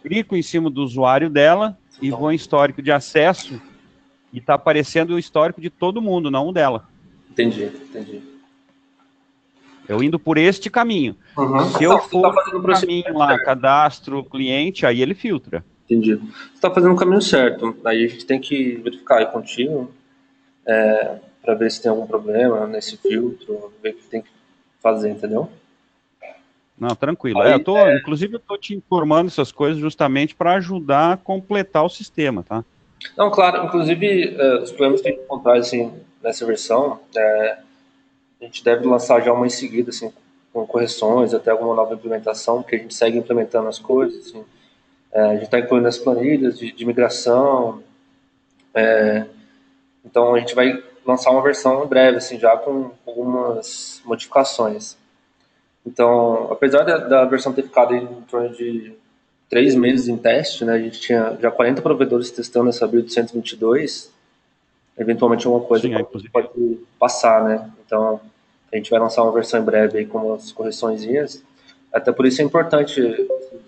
Clico em cima do usuário dela e Então, vou em histórico de acesso e tá aparecendo o histórico de todo mundo, não o dela. entendi, entendi. Eu indo por este caminho. Uhum. Se Não, eu você está for fazendo o pelo caminho procedimento lá, certo. cadastro cliente, aí ele filtra. Entendi. Você está fazendo o caminho certo. Aí a gente tem que verificar aí contigo para ver se tem algum problema nesse filtro, ver o que tem que fazer, entendeu? Não, tranquilo. Aí, Inclusive, eu tô te informando essas coisas justamente para ajudar a completar o sistema, tá? não, claro, inclusive os problemas que a gente encontrar assim, nessa versão, a gente deve lançar já uma em seguida, assim, com correções, até alguma nova implementação, porque a gente segue implementando as coisas, assim. A gente está incluindo as planilhas de migração, então a gente vai lançar uma versão em breve, assim, já com algumas modificações. Então, apesar da versão ter ficado em torno de 3 meses em teste, né, a gente tinha já 40 provedores testando essa build 122, eventualmente alguma coisa Sim, pode inclusive. passar, né? Então, a gente vai lançar uma versão em breve aí com as correçõezinhas. Até por isso é importante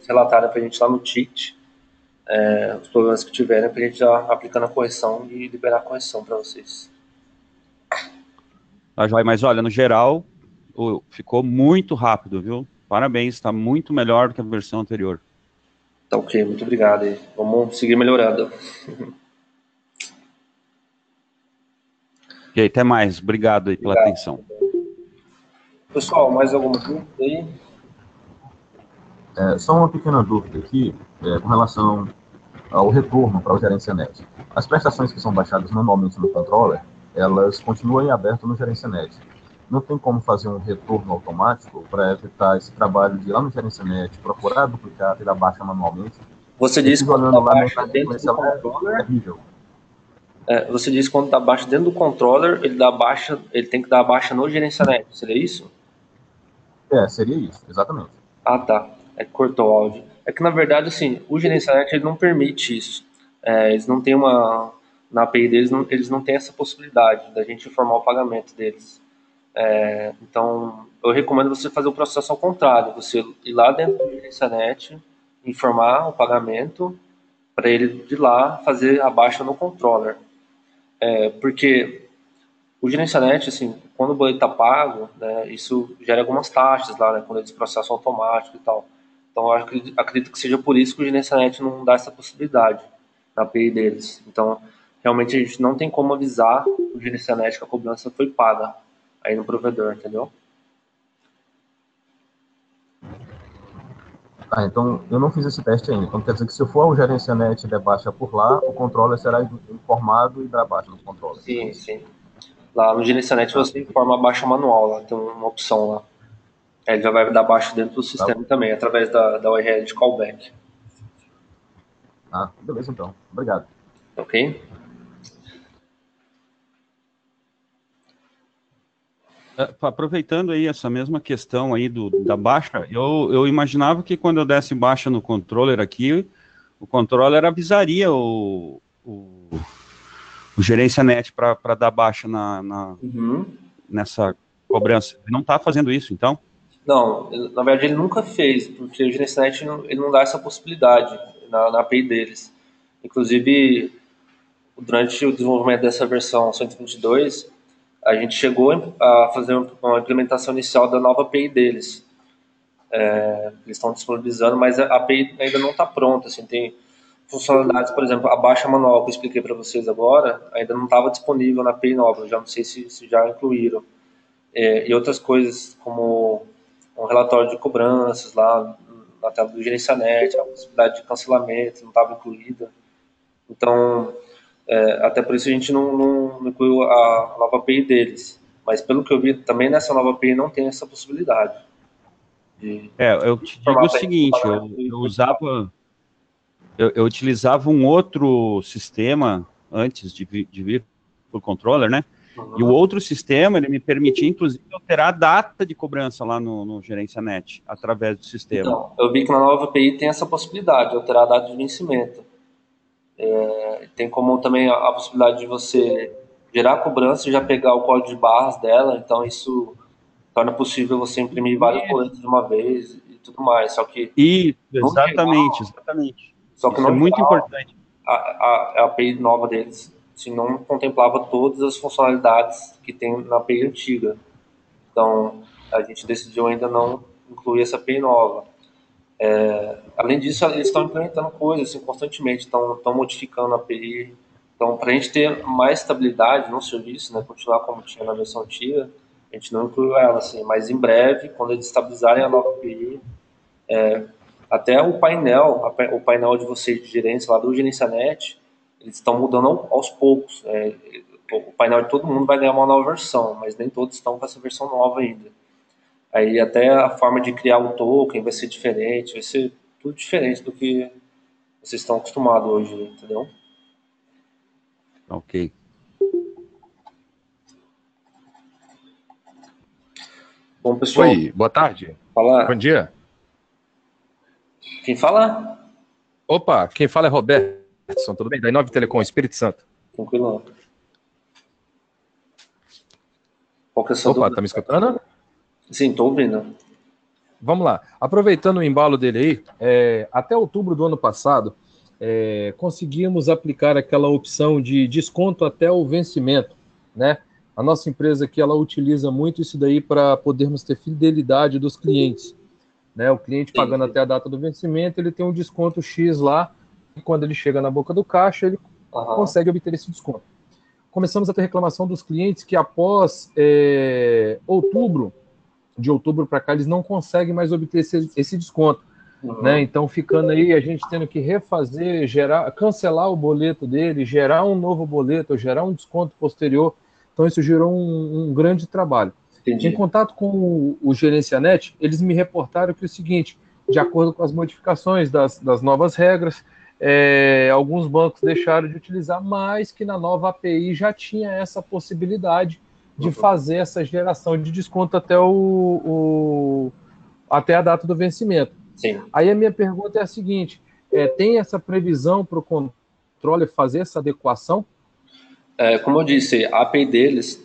relatarem para a gente lá no ticket os problemas que tiverem, para a gente já aplicando a correção e liberar a correção para vocês. Tá, joia. Mas olha, no geral, ficou muito rápido, viu? Parabéns, está muito melhor do que a versão anterior. Tá ok, muito obrigado aí. Vamos seguir melhorando. Ok, até mais. Obrigado aí pela Obrigado. atenção. Pessoal, mais alguma dúvida aí? Só uma pequena dúvida aqui, com relação ao retorno para o GerenciaNet. As prestações que são baixadas manualmente no controller, elas continuam em aberto no GerenciaNet. Não tem como fazer um retorno automático para evitar esse trabalho de ir lá no GerenciaNet, procurar duplicar e dar baixa manualmente. Você Eu diz estive quando olhando está lá, minha baixa dentro do inadimplência lá é controller. terrível. Você diz quando está baixa dentro do controller, ele tem que dar baixa no gerenciamento. Seria isso? Seria isso, exatamente. Ah, tá. É que cortou o áudio. É que na verdade, assim, o gerenciamento ele não permite isso. Eles não têm uma na API deles, eles não têm essa possibilidade da gente informar o pagamento deles. Então, eu recomendo você fazer o processo ao contrário. Você ir lá dentro do gerenciamento, informar o pagamento para ele de lá fazer a baixa no controller. Porque o gerenciamento, assim, quando o boleto está pago, né, isso gera algumas taxas lá, né, quando eles processam automático e tal. Então, eu acredito que seja por isso que o gerenciamento não dá essa possibilidade na API deles. Então, realmente a gente não tem como avisar o gerenciamento que a cobrança foi paga aí no provedor, entendeu? Então eu não fiz esse teste ainda. Então quer dizer que se eu for ao gerencianet e der baixa por lá, o controller será informado e dará baixa no controller. Sim, sim. Lá no Gerencianet você informa a baixa manual, lá tem uma opção lá. Aí ele já vai dar baixa dentro do sistema também, através da URL de callback. Beleza então. Obrigado. Ok? Aproveitando aí essa mesma questão aí da baixa, eu imaginava que quando eu desse baixa no controller aqui, o controller avisaria o gerencianet para dar baixa nessa cobrança. Ele não está fazendo isso, então? Não, na verdade ele nunca fez, porque o Gerencianet ele não dá essa possibilidade na API deles. Inclusive, durante o desenvolvimento dessa versão 122, a gente chegou a fazer uma implementação inicial da nova API deles. Eles estão disponibilizando, mas a API ainda não está pronta. Assim, tem funcionalidades, por exemplo, a baixa manual que eu expliquei para vocês agora, ainda não estava disponível na API nova. Eu já não sei se já incluíram. E outras coisas, como um relatório de cobranças lá na tela do Gerencianet, a possibilidade de cancelamento não estava incluída. Então, até por isso a gente não incluiu a nova API deles. Mas pelo que eu vi, também nessa nova API não tem essa possibilidade. Eu te digo o seguinte, eu utilizava um outro sistema antes de vir para o controller, né? E o outro sistema, ele me permitia, inclusive, alterar a data de cobrança lá no Gerencianet, através do sistema. Então, eu vi que na nova API tem essa possibilidade de alterar a data de vencimento. Tem como também a possibilidade de você gerar a cobrança e já pegar o código de barras dela, então isso torna possível você imprimir vários boletos de uma vez e tudo mais. Só que exatamente. Só que isso é muito importante. A API nova deles não contemplava todas as funcionalidades que tem na API antiga. Então, a gente decidiu ainda não incluir essa API nova. Além disso, eles estão implementando coisas assim, constantemente, estão modificando a API. Então, para a gente ter mais estabilidade no serviço, né, continuar como tinha na versão antiga, a gente não incluiu ela, assim, mas em breve, quando eles estabilizarem a nova API, até o painel de vocês de gerência lá do Gerencianet, eles estão mudando aos poucos. O painel de todo mundo vai ganhar uma nova versão, mas nem todos estão com essa versão nova ainda. Aí até a forma de criar o token vai ser diferente, vai ser tudo diferente do que vocês estão acostumados hoje, entendeu? Ok. Bom, pessoal. Oi, boa tarde. Fala. Bom dia. Quem fala? Opa, quem fala é Robertson, tudo bem? Da Inove Telecom, Espírito Santo. Tranquilo. Qual que é a sua Opa, dúvida? tá me escutando? Sim, tô ouvindo. Vamos lá. Aproveitando o embalo dele aí, até outubro do ano passado, conseguimos aplicar aquela opção de desconto até o vencimento, né? A nossa empresa aqui, ela utiliza muito isso daí para podermos ter fidelidade dos clientes, né? O cliente pagando até a data do vencimento, ele tem um desconto X lá, e quando ele chega na boca do caixa, ele consegue obter esse desconto. Começamos a ter reclamação dos clientes que após de outubro para cá, eles não conseguem mais obter esse desconto. Né? Então, ficando aí, a gente tendo que refazer, cancelar o boleto dele, gerar um novo boleto, gerar um desconto posterior. Então, isso gerou um grande trabalho. Entendi. Em contato com o Gerencianet, eles me reportaram que é o seguinte, de acordo com as modificações das novas regras, alguns bancos deixaram de utilizar, mas que na nova API já tinha essa possibilidade de fazer essa geração de desconto até a data do vencimento. Sim. Aí a minha pergunta é a seguinte, tem essa previsão para o controle fazer essa adequação? Como eu disse, a API deles